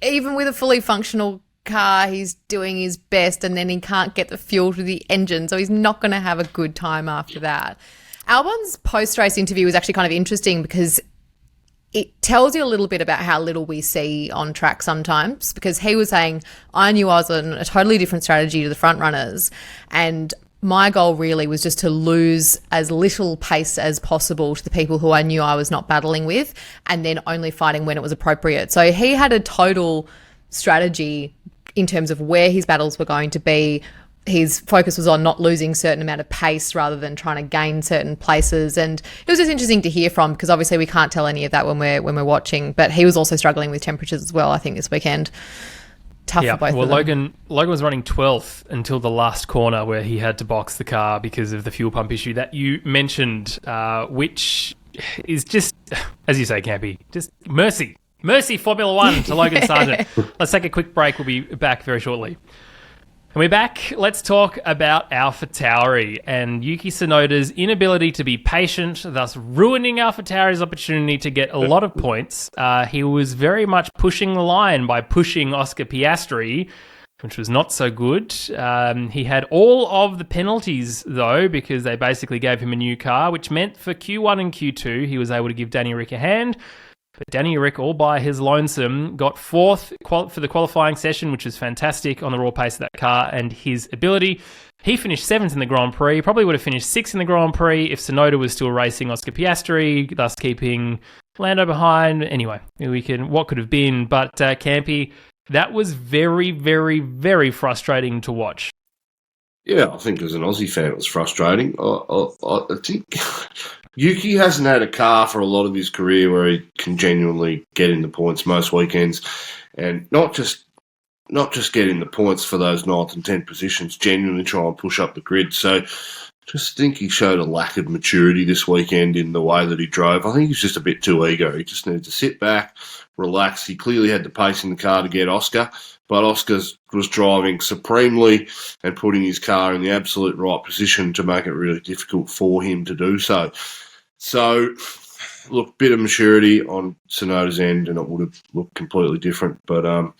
even with a fully functional car, he's doing his best, and then he can't get the fuel to the engine, so he's not going to have a good time after that. Albon's post-race interview was actually kind of interesting because it tells you a little bit about how little we see on track sometimes, because he was saying, I knew I was on a totally different strategy to the front runners, and my goal really was just to lose as little pace as possible to the people who I knew I was not battling with, and then only fighting when it was appropriate. So he had a total strategy in terms of where his battles were going to be. His focus was on not losing a certain amount of pace rather than trying to gain certain places. And it was just interesting to hear from, because obviously we can't tell any of that when we're watching, but he was also struggling with temperatures as well, I think, this weekend. Tough for both of them. Logan was running 12th until the last corner where he had to box the car because of the fuel pump issue that you mentioned, which is just, as you say, Campy, just mercy. Mercy, Formula One to Logan Sargent. Let's take a quick break. We'll be back very shortly. And we're back. Let's talk about Alpha Tauri and Yuki Tsunoda's inability to be patient, thus ruining Alpha Tauri's opportunity to get a lot of points. He was very much pushing the line by pushing Oscar Piastri, which was not so good. He had all of the penalties, though, because they basically gave him a new car, which meant for Q1 and Q2, he was able to give Danny Ric a hand. But Danny Ric, all by his lonesome, got fourth for the qualifying session, which was fantastic on the raw pace of that car and his ability. He finished seventh in the Grand Prix, probably would have finished sixth in the Grand Prix if Tsunoda was still racing Oscar Piastri, thus keeping Lando behind. Anyway, what could have been. But Campy, that was very, very, very frustrating to watch. Yeah, I think as an Aussie fan, it was frustrating. I think Yuki hasn't had a car for a lot of his career where he can genuinely get in the points most weekends, and not just get in the points for those 9th and 10th positions, genuinely try and push up the grid. So just think he showed a lack of maturity this weekend in the way that he drove. I think he's just a bit too eager. He just needed to sit back, relax. He clearly had the pace in the car to get Oscar, but Oscar was driving supremely and putting his car in the absolute right position to make it really difficult for him to do so. So, look, bit of maturity on Tsunoda's end, and it would have looked completely different. But,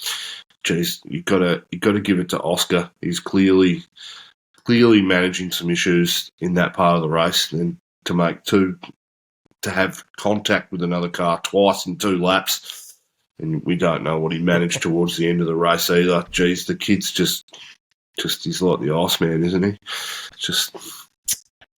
geez, you got to give it to Oscar. He's clearly managing some issues in that part of the race, and to have contact with another car twice in 2 laps. And we don't know what he managed towards the end of the race either. Geez, the kid's just he's like the Iceman, isn't he? Just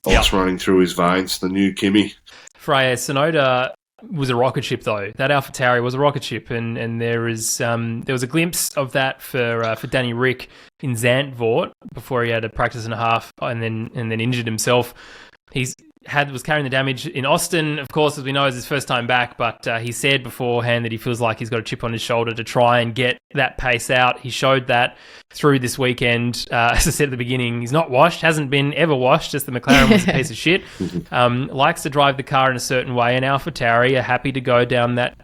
ice running through his veins, the new Kimmy. Freya, Tsunoda was a rocket ship, though. That Alpha Tauri was a rocket ship, and there was a glimpse of that for Danny Ric in Zandvoort before he had a practice and a half and then injured himself. Was carrying the damage in Austin, of course, as we know, is his first time back, but he said beforehand that he feels like he's got a chip on his shoulder to try and get that pace out. He showed that through this weekend. As I said at the beginning, he's not washed, hasn't been ever washed, just the McLaren was a piece of shit. Likes to drive the car in a certain way, and Alpha Tauri are happy to go down that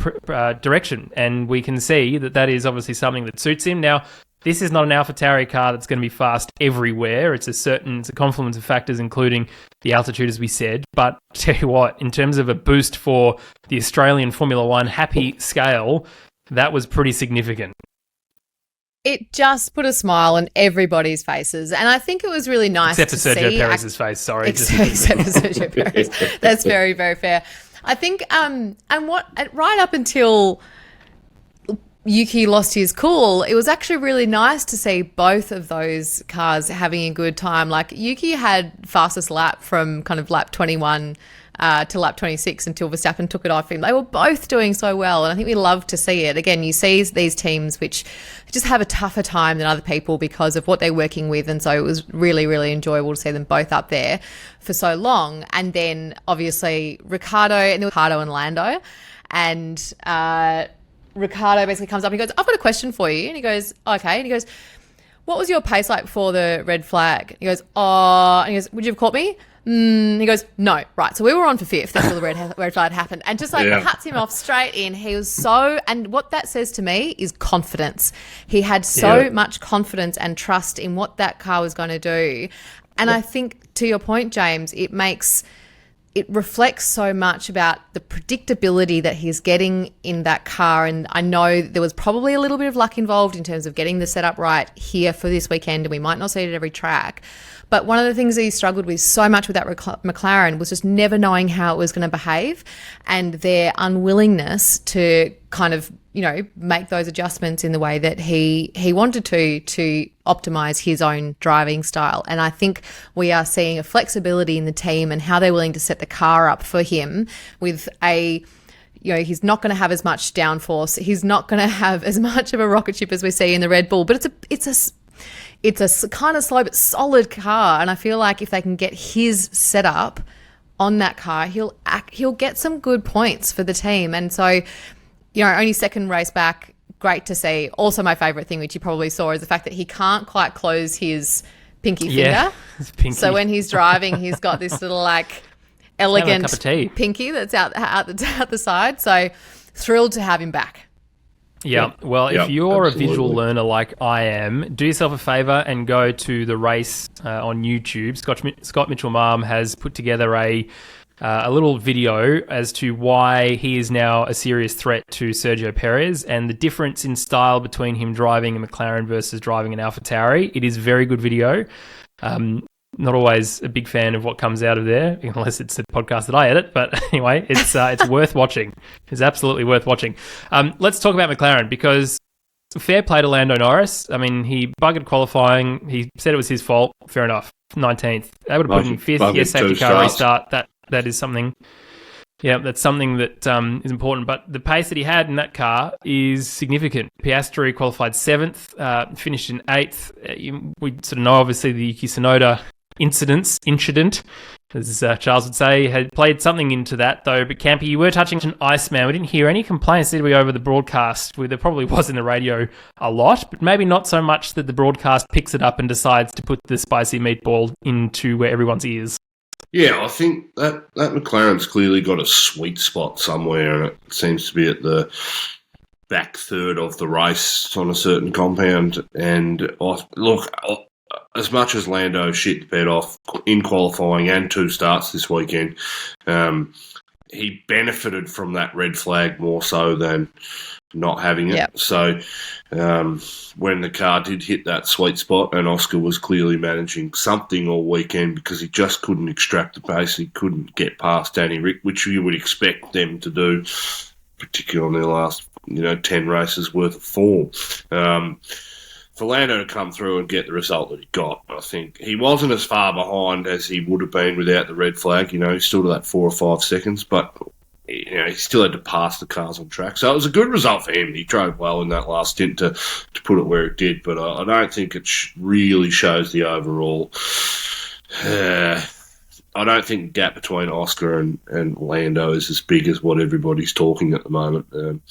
direction, and we can see that is obviously something that suits him. Now, this is not an Alpha Tauri car that's going to be fast everywhere. It's a confluence of factors, including the altitude, as we said. But tell you what, in terms of a boost for the Australian Formula One happy scale, that was pretty significant. It just put a smile on everybody's faces, and I think it was really nice Except for Sergio Perez's face, sorry. Except for Sergio Perez. That's very, very fair. I think, right up until Yuki lost his cool, it was actually really nice to see both of those cars having a good time. Like, Yuki had fastest lap from kind of lap 21 to lap 26 until Verstappen took it off him. They were both doing so well, and I think we love to see it. Again, you see these teams which just have a tougher time than other people because of what they're working with, and so it was really, really enjoyable to see them both up there for so long. And then, obviously, Ricardo and Lando, and Ricardo basically comes up and he goes, I've got a question for you. And he goes, okay. And he goes, what was your pace like before the red flag? And he goes, oh, and he goes, would you have caught me? He goes, no. Right. So we were on for fifth until the red flag happened, and just cuts him off straight in. He was and what that says to me is confidence. He had so much confidence and trust in what that car was going to do. And I think, to your point, James, it reflects so much about the predictability that he's getting in that car. And I know there was probably a little bit of luck involved in terms of getting the setup right here for this weekend, and we might not see it at every track. But one of the things that he struggled with so much with that McLaren was just never knowing how it was going to behave, and their unwillingness to kind of, make those adjustments in the way that he wanted to optimize his own driving style. And I think we are seeing a flexibility in the team and how they're willing to set the car up for him with he's not going to have as much downforce. He's not going to have as much of a rocket ship as we see in the Red Bull, but it's a kind of slow but solid car. And I feel like if they can get his setup on that car, he'll get some good points for the team. And so, only second race back, great to see. Also, my favourite thing, which you probably saw, is the fact that he can't quite close his pinky finger. His pinky. So when he's driving, he's got this little elegant cup of tea. Pinky that's out the side. So thrilled to have him back. Yeah, well, if you're absolutely. a visual learner like I am, do yourself a favour and go to the race on YouTube. Scott Mitchell-Marm has put together a little video as to why he is now a serious threat to Sergio Perez and the difference in style between him driving a McLaren versus driving an Alfa Tauri. It is a very good video. Not always a big fan of what comes out of there, unless it's a podcast that I edit. But anyway, it's worth watching. It's absolutely worth watching. Let's talk about McLaren, because fair play to Lando Norris. I mean, he buggered qualifying. He said it was his fault. Fair enough. 19th. They would have put him 5th. Yes, safety car restart. That is something. Yeah, that's something that is important. But the pace that he had in that car is significant. Piastri qualified 7th, finished in 8th. We sort of know, obviously, the Yuki Tsunoda incident, as Charles would say, had played something into that, though. But Campy, you were touching on Iceman. We didn't hear any complaints, did we, over the broadcast? There probably was in the radio a lot, but maybe not so much that the broadcast picks it up and decides to put the spicy meatball into where everyone's ears. Yeah, I think that McLaren's clearly got a sweet spot somewhere, and it seems to be at the back third of the race on a certain compound. And as much as Lando shit the bed off in qualifying and 2 starts this weekend, he benefited from that red flag more so than not having it. Yep. So when the car did hit that sweet spot, and Oscar was clearly managing something all weekend because he just couldn't extract the pace, he couldn't get past Danny Ric, which you would expect them to do, particularly on their last 10 races worth of form. For Lando to come through and get the result that he got, I think he wasn't as far behind as he would have been without the red flag. He's still to that 4 or 5 seconds, but he still had to pass the cars on track. So it was a good result for him. He drove well in that last stint to put it where it did, but I don't think it really shows the overall. I don't think the gap between Oscar and Lando is as big as what everybody's talking at the moment.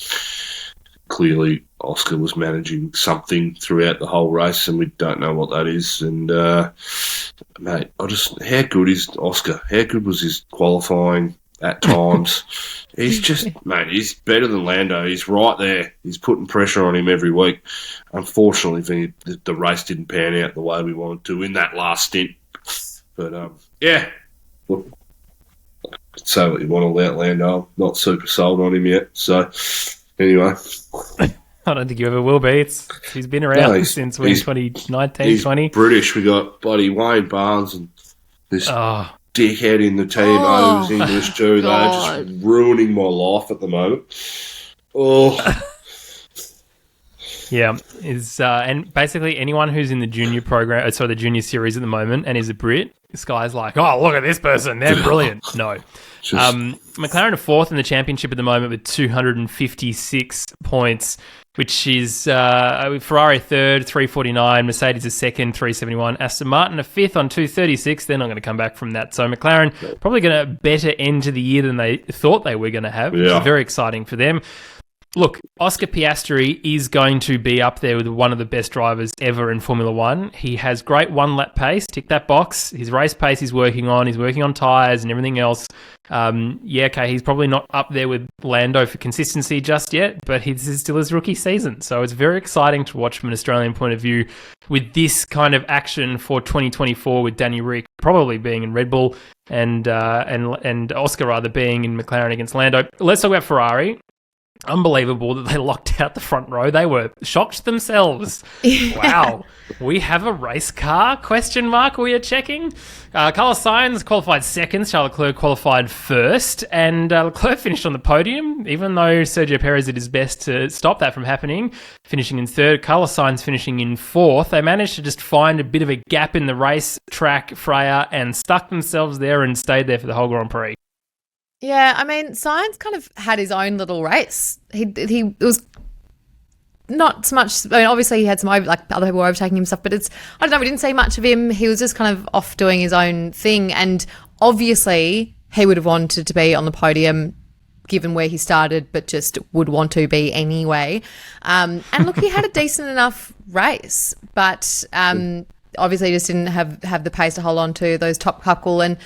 Clearly, Oscar was managing something throughout the whole race, and we don't know what that is. And, mate, how good is Oscar? How good was his qualifying at times? He's just, mate, he's better than Lando. He's right there. He's putting pressure on him every week. Unfortunately, the race didn't pan out the way we wanted to in that last stint. But, yeah. Look, say what you want about Lando. I'm not super sold on him yet, so... Anyway. I don't think you ever will be. He's been around since 2019, he's 20. British. We got bloody Wayne Barnes and this dickhead in the team who's English too. God. They're just ruining my life at the moment. Oh. Yeah, and basically anyone who's in the junior program, the junior series at the moment, and is a Brit, this guy's like, oh, look at this person, they're brilliant. No. McLaren are 4th in the championship at the moment with 256 points, which is Ferrari 3rd, 349, Mercedes is 2nd, 371, Aston Martin are 5th on 236. They're not going to come back from that. So McLaren probably going to better end to the year than they thought they were going to have, which is very exciting for them. Look, Oscar Piastri is going to be up there with one of the best drivers ever in Formula One. He has great one-lap pace, tick that box. His race pace he's working on tyres and everything else. He's probably not up there with Lando for consistency just yet, but this is still his rookie season. So it's very exciting to watch from an Australian point of view with this kind of action for 2024 with Danny Ric probably being in Red Bull and Oscar rather being in McLaren against Lando. Let's talk about Ferrari. Unbelievable that they locked out the front row. They were shocked themselves. Wow. We have a race car? Question mark. We are checking. Carlos Sainz qualified second. Charles Leclerc qualified first. And Leclerc finished on the podium, even though Sergio Perez did his best to stop that from happening, finishing in third. Carlos Sainz finishing in fourth. They managed to just find a bit of a gap in the race track, Freya, and stuck themselves there and stayed there for the whole Grand Prix. Yeah, I mean, Sainz kind of had his own little race. He was not so much. I mean, obviously he had some other people were overtaking him stuff, but I don't know. We didn't see much of him. He was just kind of off doing his own thing, and obviously he would have wanted to be on the podium, given where he started, but just would want to be anyway. And look, he had a decent enough race, but obviously just didn't have the pace to hold on to those top couple. And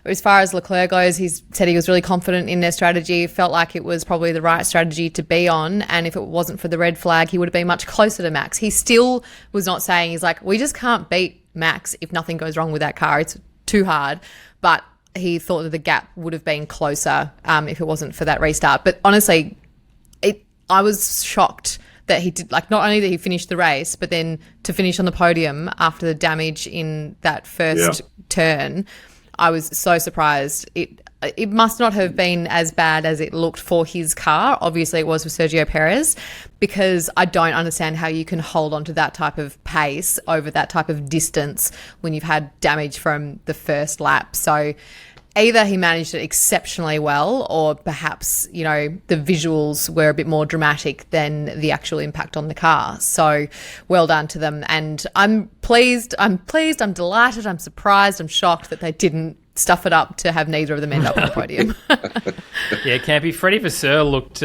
as far as Leclerc goes, he said he was really confident in their strategy, felt like it was probably the right strategy to be on, and if it wasn't for the red flag, he would have been much closer to Max. He still was not saying, he's like, we just can't beat Max if nothing goes wrong with that car. It's too hard. But he thought that the gap would have been closer if it wasn't for that restart. But honestly, I was shocked that he did, not only that he finished the race, but then to finish on the podium after the damage in that first turn. I was so surprised. It must not have been as bad as it looked for his car. Obviously, it was for Sergio Perez, because I don't understand how you can hold on to that type of pace over that type of distance when you've had damage from the first lap. So either he managed it exceptionally well, or perhaps, the visuals were a bit more dramatic than the actual impact on the car. So well done to them. And I'm pleased, I'm delighted, I'm surprised, I'm shocked that they didn't stuff it up to have neither of them end up on the podium. Yeah, Campy, Freddie Vasseur looked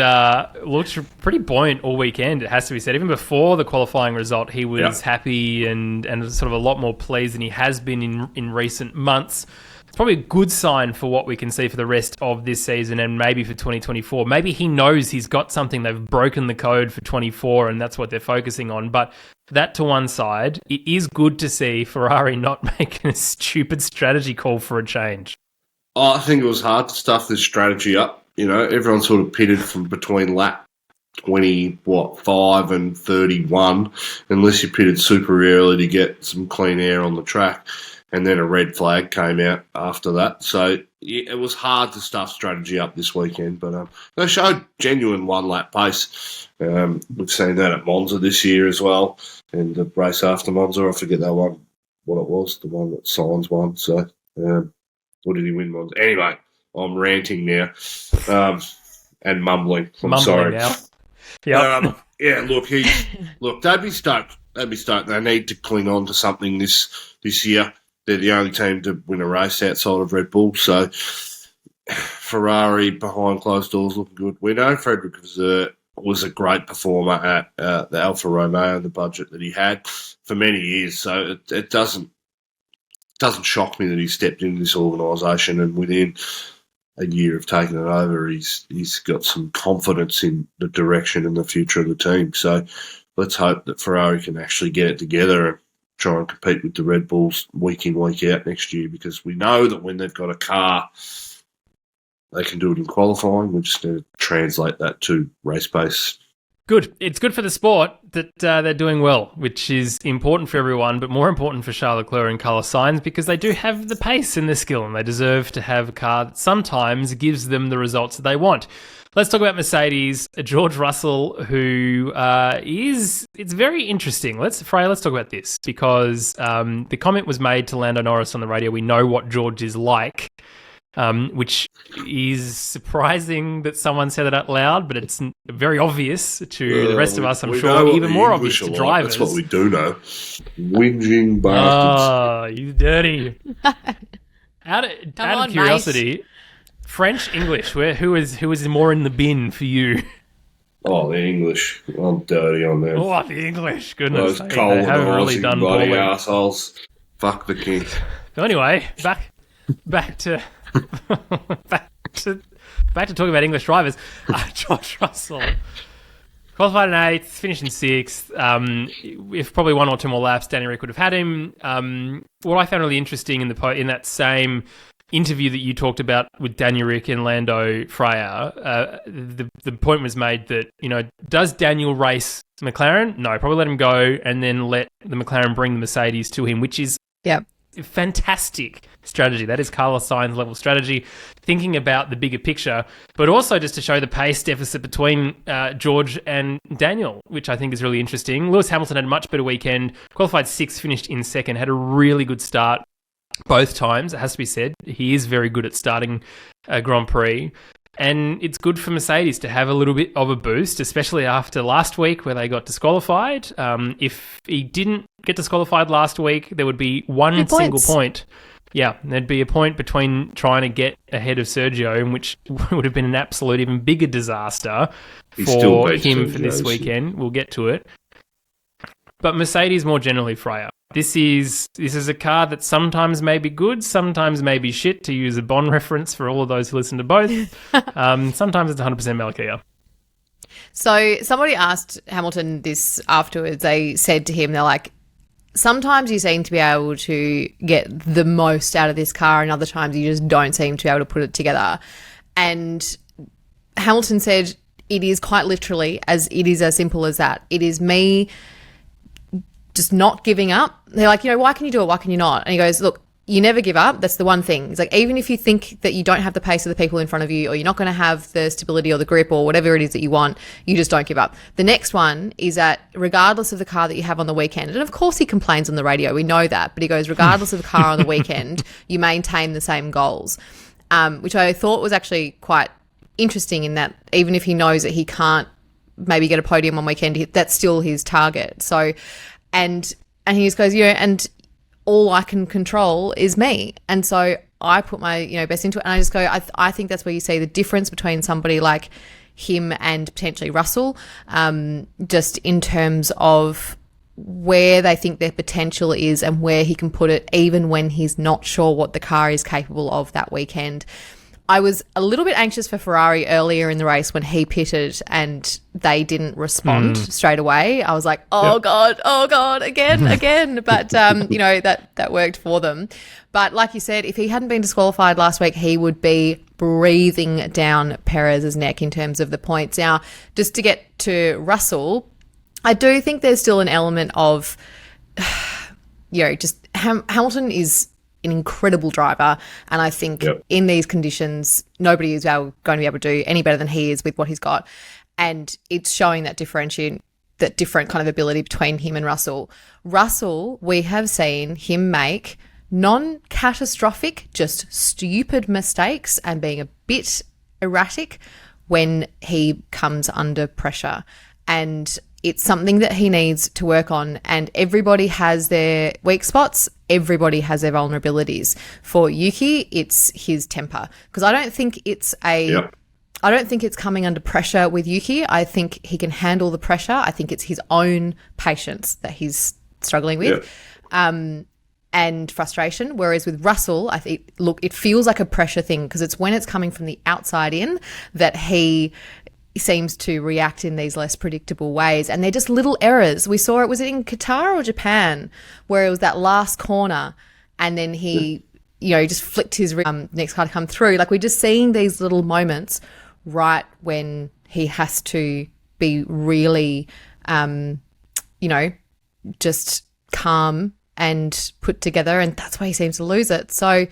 pretty buoyant all weekend, it has to be said. Even before the qualifying result, he was happy and sort of a lot more pleased than he has been in recent months. It's probably a good sign for what we can see for the rest of this season and maybe for 2024. Maybe he knows he's got something. They've broken the code for 24 and that's what they're focusing on. But that to one side, it is good to see Ferrari not making a stupid strategy call for a change. I think it was hard to stuff this strategy up. Everyone sort of pitted from between lap 25 and 31, unless you pitted super early to get some clean air on the track. And then a red flag came out after that. So it was hard to stuff strategy up this weekend. But they showed genuine one-lap pace. We've seen that at Monza this year as well. And the race after Monza, I forget that one, what it was, the one that Sainz won. So what did he win Monza? Anyway, I'm ranting now and mumbling. I'm sorry. Now. Yep. Look, don't be stoked. Don't be stoked. They need to cling on to something this year. They're the only team to win a race outside of Red Bull. So Ferrari behind closed doors looking good. We know Frederick was a great performer at the Alfa Romeo and the budget that he had for many years. So it doesn't shock me that he stepped into this organisation and within a year of taking it over, he's got some confidence in the direction and the future of the team. So let's hope that Ferrari can actually get it together and try and compete with the Red Bulls week in, week out next year, because we know that when they've got a car, they can do it in qualifying. We just need to translate that to race pace. Good. It's good for the sport that they're doing well, which is important for everyone, but more important for Charles Leclerc and Carlos Sainz, because they do have the pace and the skill, and they deserve to have a car that sometimes gives them the results that they want. Let's talk about Mercedes. George Russell, who it's very interesting. Let's talk about this, because the comment was made to Lando Norris on the radio. We know what George is like, which is surprising that someone said it out loud, but it's very obvious to the rest of us, I'm sure, even more obvious to drivers. That's what we do know. Whinging bastards. Oh, you dirty. Out of curiosity... Mate. French, English, who is more in the bin for you? Oh, the English. I'm dirty on them. Oh, the English. Goodness. Those They cold haven't really Aussie done bloody poorly. assholes. Fuck the king. So anyway, back to back to talking about English drivers. George Russell qualified in 8th, finished in 6th. If probably one or two more laps, Danny Ric would have had him. What I found really interesting in that same interview that you talked about with Danny Ric and Lando Freya, the point was made that, does Daniel race McLaren? No, probably let him go and then let the McLaren bring the Mercedes to him, which is fantastic strategy. That is Carlos Sainz level strategy, thinking about the bigger picture, but also just to show the pace deficit between George and Daniel, which I think is really interesting. Lewis Hamilton had a much better weekend, qualified 6th, finished in 2nd, had a really good start both times, it has to be said. He is very good at starting a Grand Prix. And it's good for Mercedes to have a little bit of a boost, especially after last week where they got disqualified. If he didn't get disqualified last week, there would be one single point. Yeah, there'd be a point between trying to get ahead of Sergio, which would have been an absolute even bigger disaster for him for this weekend. We'll get to it. But Mercedes more generally, Freya. This is a car that sometimes may be good, sometimes may be shit, to use a Bond reference for all of those who listen to both. Sometimes it's 100% Malakia. So somebody asked Hamilton this afterwards. They said to him, they're like, sometimes you seem to be able to get the most out of this car and other times you just don't seem to be able to put it together. And Hamilton said it is quite literally it is as simple as that. It is me just not giving up. They're like, why can you do it? Why can you not? And he goes, look, you never give up. That's the one thing. It's like, even if you think that you don't have the pace of the people in front of you, or you're not going to have the stability or the grip or whatever it is that you want, you just don't give up. The next one is that regardless of the car that you have on the weekend, and of course he complains on the radio, we know that, but he goes, regardless of the car on the weekend, you maintain the same goals, which I thought was actually quite interesting in that even if he knows that he can't maybe get a podium on weekend, that's still his target. So, and he just goes, and all I can control is me. And so I put my, best into it. And I just go, I think that's where you see the difference between somebody like him and potentially Russell, just in terms of where they think their potential is and where he can put it, even when he's not sure what the car is capable of that weekend. I was a little bit anxious for Ferrari earlier in the race when he pitted and they didn't respond straight away. I was like, oh God, again. But, that worked for them. But like you said, if he hadn't been disqualified last week, he would be breathing down Perez's neck in terms of the points. Now, just to get to Russell, I do think there's still an element of, Hamilton is an incredible driver, and I think in these conditions nobody is going to be able to do any better than he is with what he's got, and it's showing that different kind of ability between him and Russell. We have seen him make non-catastrophic, just stupid mistakes and being a bit erratic when he comes under pressure, and it's something that he needs to work on. And everybody has their weak spots. Everybody has their vulnerabilities. For Yuki, it's his temper. Because I don't think it's coming under pressure with Yuki. I think he can handle the pressure. I think it's his own patience that he's struggling with. And frustration. Whereas with Russell, I think, it feels like a pressure thing because it's when it's coming from the outside in that he seems to react in these less predictable ways, and they're just little errors. We saw it, was it in Qatar or Japan, where it was that last corner and then he just flicked his next car to come through. Like, we're just seeing these little moments right when he has to be really just calm and put together, and that's why he seems to lose it. So,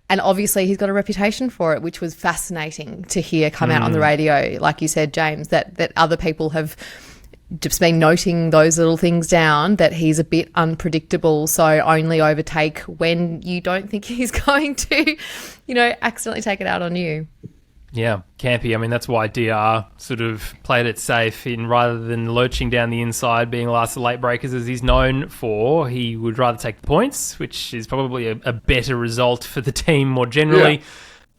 and obviously he's got a reputation for it, which was fascinating to hear come out on the radio, like you said, James, that other people have just been noting those little things down, that he's a bit unpredictable, so only overtake when you don't think he's going to, accidentally take it out on you. Yeah, Campy. I mean, that's why DR sort of played it safe in rather than lurching down the inside, being last of late breakers as he's known for. He would rather take the points, which is probably a better result for the team more generally.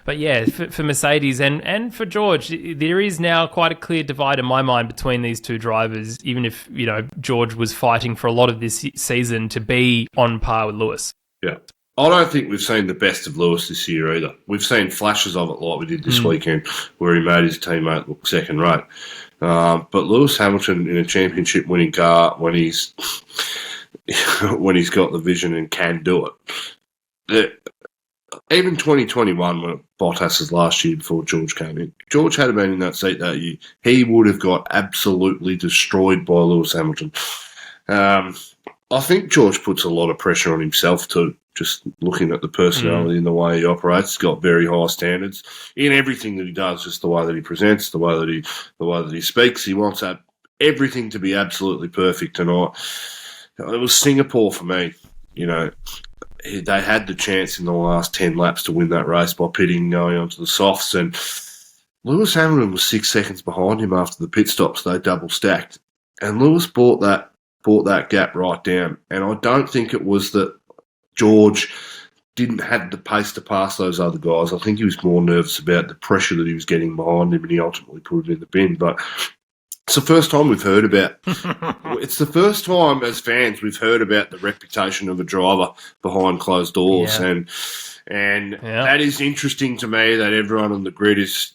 But yeah, for Mercedes and for George, there is now quite a clear divide in my mind between these two drivers, even if, George was fighting for a lot of this season to be on par with Lewis. Yeah. I don't think we've seen the best of Lewis this year either. We've seen flashes of it like we did this weekend where he made his teammate look second rate. But Lewis Hamilton in a championship winning car, when he's when he's got the vision and can do it, even 2021, when Bottas's last year before George came in, George had been in that seat that year, he would have got absolutely destroyed by Lewis Hamilton. I think George puts a lot of pressure on himself too, just looking at the personality and the way he operates. He's got very high standards in everything that he does, just the way that he presents, the way that he speaks. He wants everything to be absolutely perfect. And it was Singapore for me. They had the chance in the last 10 laps to win that race by pitting and going onto the softs, and Lewis Hamilton was 6 seconds behind him after the pit stops. They double stacked, and Lewis brought that gap right down. And I don't think it was that George didn't have the pace to pass those other guys. I think he was more nervous about the pressure that he was getting behind him, and he ultimately put it in the bin. But it's the first time we've heard about. It's the first time as fans we've heard about the reputation of a driver behind closed doors, and that is interesting to me. That everyone on the grid is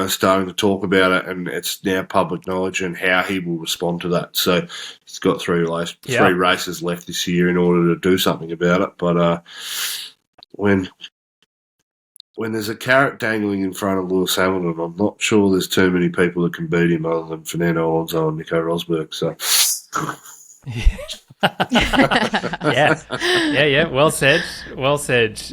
starting to talk about it, and it's now public knowledge and how he will respond to that. So he's got three races left this year in order to do something about it. But when there's a carrot dangling in front of Lewis Hamilton, I'm not sure there's too many people that can beat him other than Fernando Alonso and Nico Rosberg. So, yeah. Well said.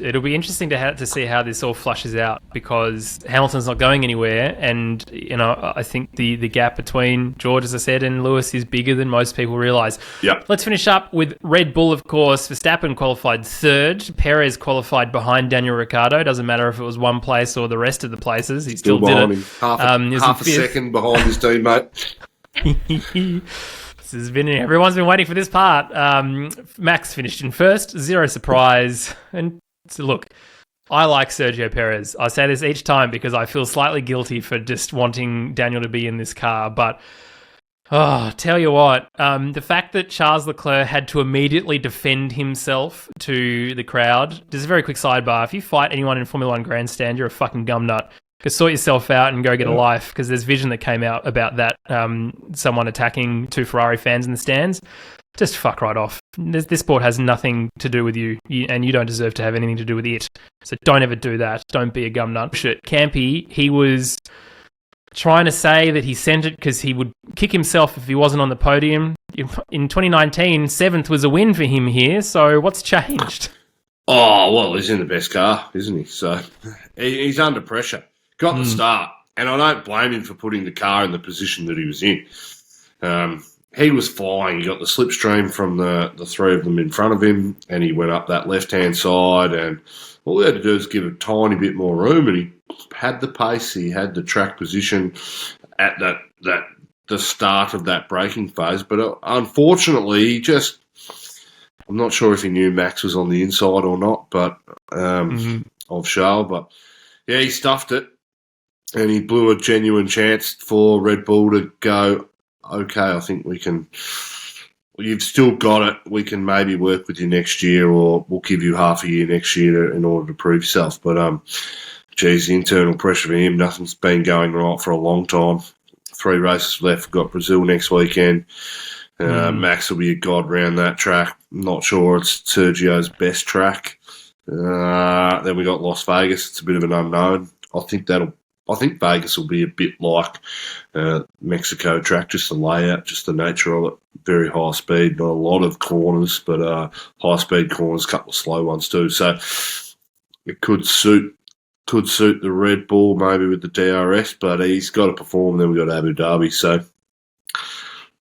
It'll be interesting to see how this all flushes out, because Hamilton's not going anywhere, and I think the gap between George, as I said, and Lewis is bigger than most people realise. Yeah. Let's finish up with Red Bull, of course. Verstappen qualified third. Perez qualified behind Daniel Ricciardo. Doesn't matter if it was one place or the rest of the places. He still did it. Half a second behind his teammate. Everyone's been waiting for this part. Max finished in first, zero surprise. And so look, I like Sergio Perez. I say this each time because I feel slightly guilty for just wanting Daniel to be in this car. But, tell you what, the fact that Charles Leclerc had to immediately defend himself to the crowd. Just a very quick sidebar. If you fight anyone in Formula One grandstand, you're a fucking gumnut. Go sort yourself out and go get a life, because there's vision that came out about that. Someone attacking two Ferrari fans in the stands. Just fuck right off. This sport has nothing to do with you, and you don't deserve to have anything to do with it. So don't ever do that. Don't be a gumnut. Shit. Campy, he was trying to say that he sent it because he would kick himself if he wasn't on the podium. In 2019, 7th was a win for him here. So what's changed? Oh, well, he's in the best car, isn't he? So he's under pressure. Got the start, and I don't blame him for putting the car in the position that he was in. He was flying. He got the slipstream from the three of them in front of him, and he went up that left-hand side, and all he had to do was give a tiny bit more room, and he had the pace, he had the track position at the start of that braking phase. But unfortunately, I'm not sure if he knew Max was on the inside or not, but of Charles, but yeah, he stuffed it. And he blew a genuine chance for Red Bull to go, okay, I think you've still got it. We can maybe work with you next year, or we'll give you half a year next year in order to prove yourself. But, the internal pressure for him, nothing's been going right for a long time. 3 races left. We've got Brazil next weekend. Max will be a god round that track. Not sure it's Sergio's best track. Then we got Las Vegas. It's a bit of an unknown. I think Vegas will be a bit like Mexico track, just the layout, just the nature of it. Very high speed, not a lot of corners, but high speed corners, a couple of slow ones too. So it could suit the Red Bull maybe with the DRS, but he's got to perform. Then we've got Abu Dhabi. So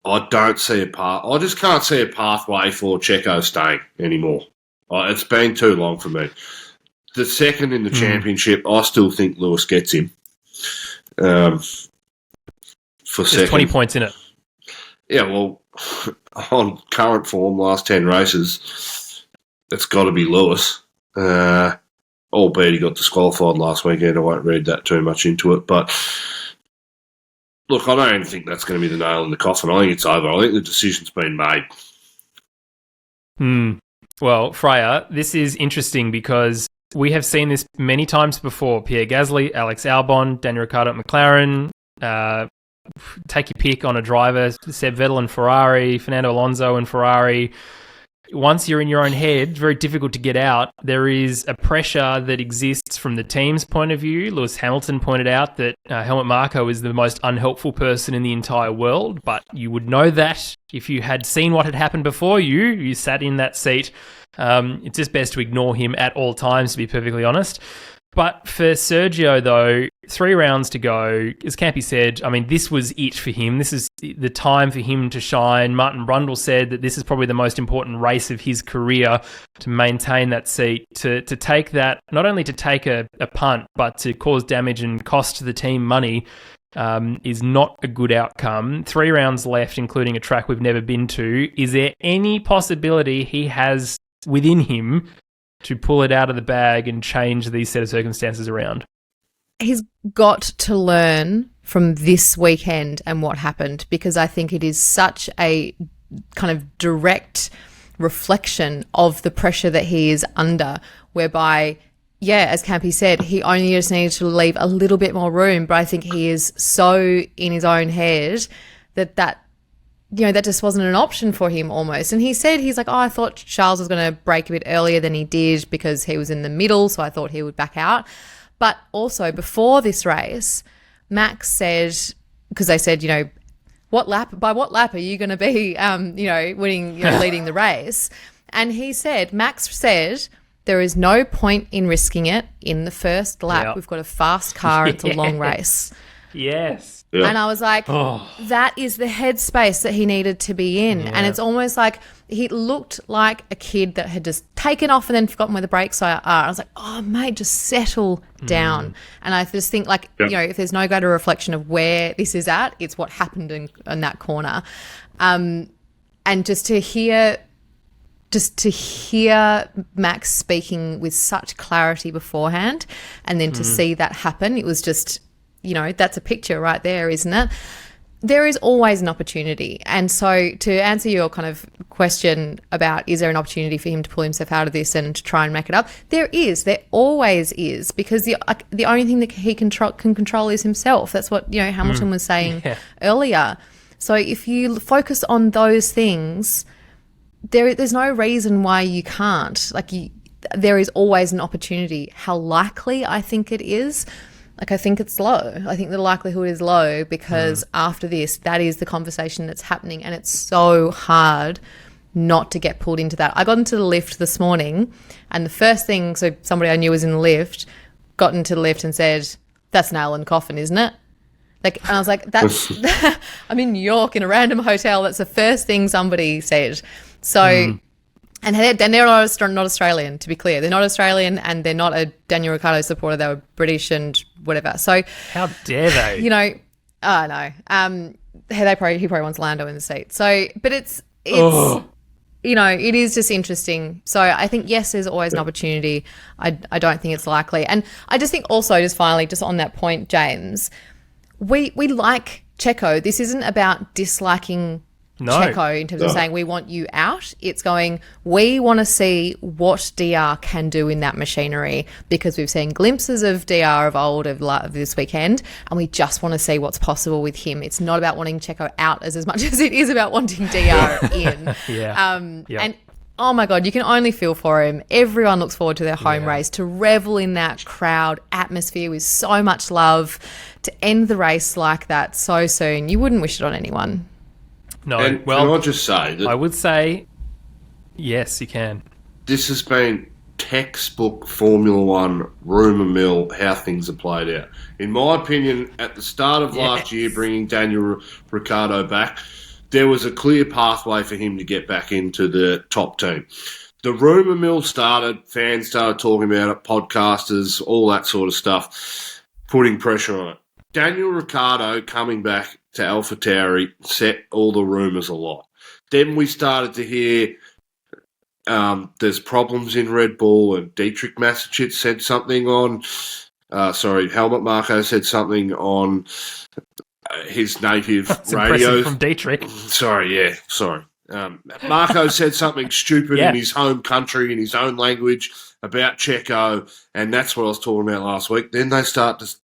I don't see a path. I just can't see a pathway for Checo staying anymore. It's been too long for me. The second in the championship, I still think Lewis gets him. There's For second. 20 points in it. Yeah, well, on current form, last 10 races, it's got to be Lewis. albeit he got disqualified last weekend. I won't read that too much into it. But, look, I don't think that's going to be the nail in the coffin. I think it's over. I think the decision's been made. Well, Freya, this is interesting because we have seen this many times before. Pierre Gasly, Alex Albon, Danny Ricciardo at McLaren, take your pick on a driver, Seb Vettel and Ferrari, Fernando Alonso and Ferrari. Once you're in your own head, very difficult to get out. There is a pressure that exists from the team's point of view. Lewis Hamilton pointed out that Helmut Marko is the most unhelpful person in the entire world, but you would know that if you had seen what had happened before you sat in that seat. It's just best to ignore him at all times, to be perfectly honest. But for Sergio, though, 3 rounds to go. As Campy said, I mean, this was it for him. This is the time for him to shine. Martin Brundle said that this is probably the most important race of his career, to maintain that seat, to take that, not only to take a punt, but to cause damage and cost the team money, is not a good outcome. 3 rounds left, including a track we've never been to. Is there any possibility he has within him to pull it out of the bag and change these set of circumstances around? He's got to learn from this weekend and what happened, because I think it is such a kind of direct reflection of the pressure that he is under, whereby, yeah, as Campy said, he only just needed to leave a little bit more room, but I think he is so in his own head that just wasn't an option for him almost. And he said, he's like, I thought Charles was going to break a bit earlier than he did because he was in the middle, so I thought he would back out. But also before this race, Max said, because they said, by what lap are you going to be, winning, leading the race? And Max said, there is no point in risking it in the first lap. Yep. We've got a fast car. It's a long race. Yes. Yeah. And I was like, that is the headspace that he needed to be in. Yeah. And it's almost like he looked like a kid that had just taken off and then forgotten where the brakes are. I was like, oh, mate, just settle down. And I just think, if there's no greater reflection of where this is at, it's what happened in that corner. And just to hear Max speaking with such clarity beforehand, and then to see that happen, it was just, that's a picture right there, isn't it? There is always an opportunity. And so to answer your kind of question about, is there an opportunity for him to pull himself out of this and to try and make it up? There always is, because the only thing that he can control is himself. That's what, Hamilton was saying earlier. So if you focus on those things, there's no reason why you can't. There is always an opportunity. How likely I think it is, I think it's low. I think the likelihood is low, because after this, that is the conversation that's happening, and it's so hard not to get pulled into that. I got into the lift this morning, and the first thing, so somebody I knew was in the lift, got into the lift and said, that's nail in the coffin, isn't it? And I was like, that's I'm in New York in a random hotel. That's the first thing somebody said. So... And they're not Australian, to be clear. They're not Australian, and they're not a Daniel Ricciardo supporter. They were British and whatever. So how dare they? I know. He probably wants Lando in the seat. So, but it's it is just interesting. So I think, yes, there's always an opportunity. I don't think it's likely. And I just think also, just finally, just on that point, James, we like Checo. This isn't about disliking Checo in terms of saying we want you out. It's going, we want to see what DR can do in that machinery, because we've seen glimpses of DR of old of this weekend, and we just want to see what's possible with him. It's not about wanting Checo out as much as it is about wanting DR in. And oh my God, you can only feel for him. Everyone looks forward to their home race, to revel in that crowd atmosphere with so much love, to end the race like that so soon. You wouldn't wish it on anyone. No, and can I just say that I would say, yes, you can. This has been textbook Formula One rumour mill, how things are played out. In my opinion, at the start of last year, bringing Daniel Ricciardo back, there was a clear pathway for him to get back into the top team. The rumour mill started, fans started talking about it, podcasters, all that sort of stuff, putting pressure on it. Daniel Ricciardo coming back to Alpha Tauri set all the rumours alight. Then we started to hear there's problems in Red Bull, and Dietrich Mateschitz said something on. Helmut Marko said something on his native That's radio. impressive from Dietrich. Sorry. Marko said something stupid in his home country, in his own language, about Checo, and that's what I was talking about last week. Then they start to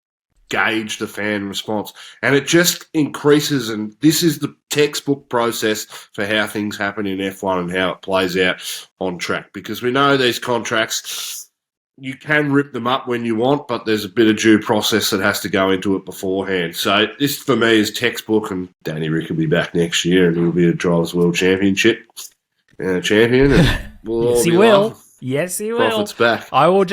gauge the fan response, and it just increases, and this is the textbook process for how things happen in F1 and how it plays out on track, because we know these contracts, you can rip them up when you want, but there's a bit of due process that has to go into it beforehand. So this, for me, is textbook, and Danny Ric will be back next year, and he'll be a Drivers' World Championship champion, and we'll all Yes, he be will. laughing. Yes, he will. Profits back. I will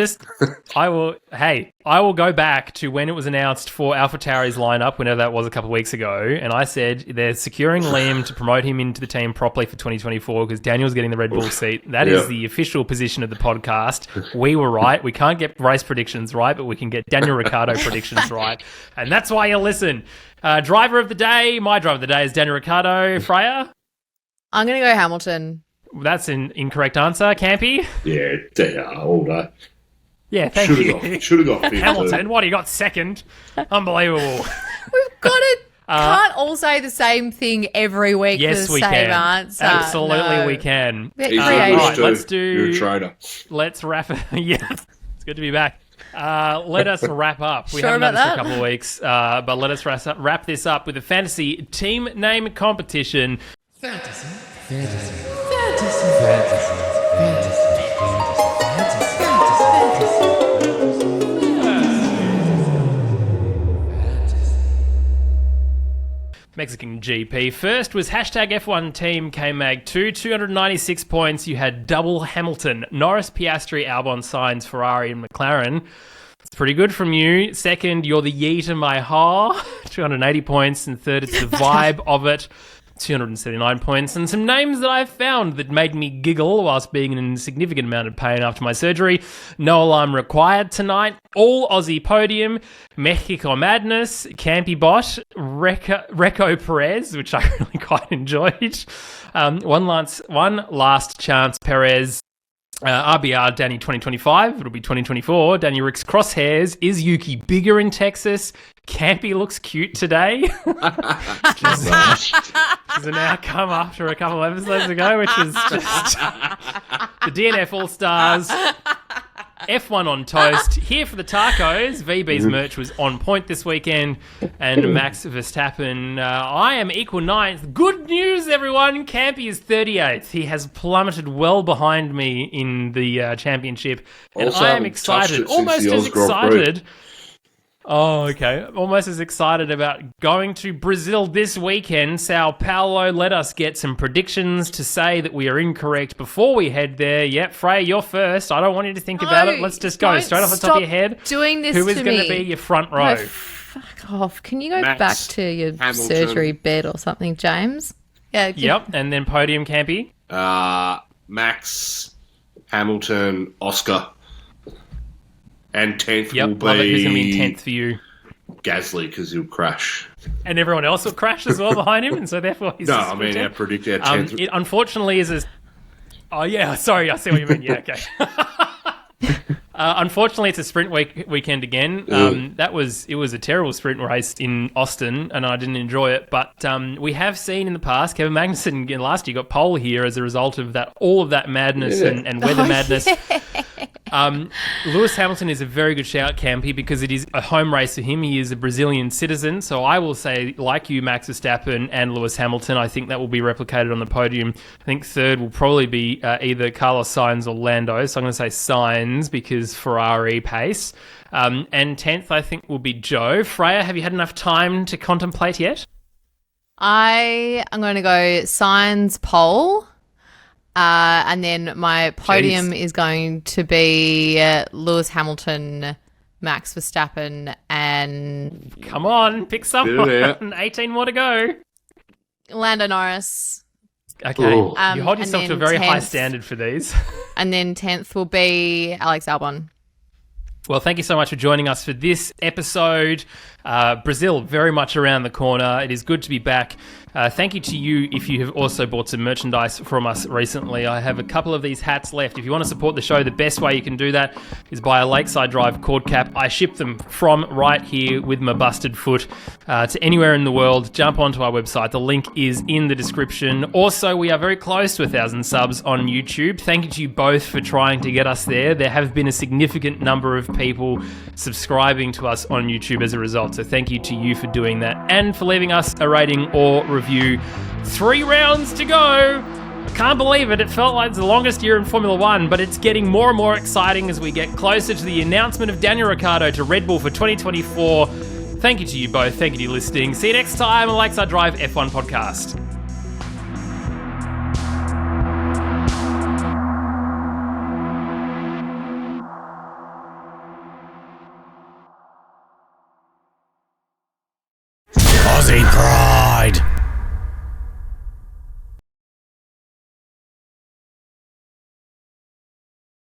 go back to when it was announced for Alpha Tauri's lineup, whenever that was a couple of weeks ago, and I said they're securing Liam to promote him into the team properly for 2024 because Daniel's getting the Red Bull seat. That is the official position of the podcast. We were right. We can't get race predictions right, but we can get Daniel Ricciardo predictions right, and that's why you listen. Driver of the day. My driver of the day is Danny Ricciardo. Freya? I'm going to go Hamilton. That's an incorrect answer. Campy? Yeah, they are all day. Yeah, thank you. Should have got fifth. Hamilton, what, he got second? Unbelievable. We've got to can't all say the same thing every week Yes, for we the same can. answer. Absolutely, No. we can. Bit He's creative. English Right, too. let's do- You're a trader. Let's wrap it. Yeah, it's good to be back. Let us wrap up. We Sure haven't done this about for a that? couple of weeks, but let us wrap this up with a fantasy team name competition. Mexican GP. First was hashtag F1 Team KMag 2, 296 points. You had double Hamilton, Norris, Piastri, Albon, Sainz, Ferrari, and McLaren. It's pretty good from you. Second, you're the Yee to my Ha, 280 points. And third, it's the vibe of it, 279 points. And some names that I've found that made me giggle whilst being in a significant amount of pain after my surgery. No alarm required tonight. All Aussie podium. Mexico Madness. Campy Bot. Reco Perez, which I really quite enjoyed. One last chance Perez. RBR Danny 2025. It'll be 2024. Danny Ric's crosshairs. Is Yuki bigger in Texas? Campy looks cute today. Which is an outcome after a couple of episodes ago, which was just the DNF All-Stars. F1 on toast. Here for the tacos. VB's merch was on point this weekend. And Max Verstappen, I am equal ninth. Good news, everyone. Campy is 38th. He has plummeted well behind me in the championship. And Also I am haven't touched excited. it since Almost the as Oz Grand Prix. excited. Oh, okay. Almost as excited about going to Brazil this weekend. Sao Paulo, let us get some predictions to say that we are incorrect before we head there. Yep, Freya, you're first. I don't want you to think about it. Let's just go don't straight off the top of your head. Doing this Who is to going me. to be your front row? No, fuck off. Can you go Max back to your Hamilton. surgery bed or something, James? Yeah. Yep, and then podium, Campy. Max, Hamilton, Oscar. And 10th Yep, will love it. Who's going to be be in 10th for you? Gasly, because he'll crash. And everyone else will crash as well behind him, and so therefore he's No, just I mean, in I 10th. predict our 10th. It unfortunately is a... Oh, yeah, sorry, I see what you mean. Yeah, okay. Unfortunately, it's a sprint weekend again. It was a terrible sprint race in Austin, and I didn't enjoy it. But we have seen in the past, Kevin Magnussen last year got pole here as a result of that, all of that madness and weather madness. Lewis Hamilton is a very good shout, Campy, because it is a home race for him. He is a Brazilian citizen, so I will say, like you, Max Verstappen and Lewis Hamilton, I think that will be replicated on the podium. I think third will probably be either Carlos Sainz or Lando, so I'm going to say Sainz because Ferrari pace. And 10th, I think, will be Joe. Freya, have you had enough time to contemplate yet? I am going to go Sainz pole. And then my podium is going to be Lewis Hamilton, Max Verstappen, and Come on, pick someone. Yeah. 18 more to go. Lando Norris. Okay, Ooh. you hold And yourself to a then very high 10th. standard for these. And then 10th will be Alex Albon. Well, thank you so much for joining us for this episode. Brazil, very much around the corner. It is good to be back. Thank you to you if you have also bought some merchandise from us recently. I have a couple of these hats left. If you want to support the show, the best way you can do that is buy a Lakeside Drive cord cap. I ship them from right here with my busted foot to anywhere in the world. Jump onto our website. The link is in the description. Also, we are very close to 1,000 subs on YouTube. Thank you to you both for trying to get us there. There have been a significant number of people subscribing to us on YouTube as a result. So thank you to you for doing that and for leaving us a rating or review. 3 rounds to go. I can't believe it. It felt like the longest year in Formula One, but it's getting more and more exciting as we get closer to the announcement of Daniel Ricciardo to Red Bull for 2024. Thank you to you both. Thank you to you listening. See you next time on Lakeside Drive F1 Podcast. Aussie Pride.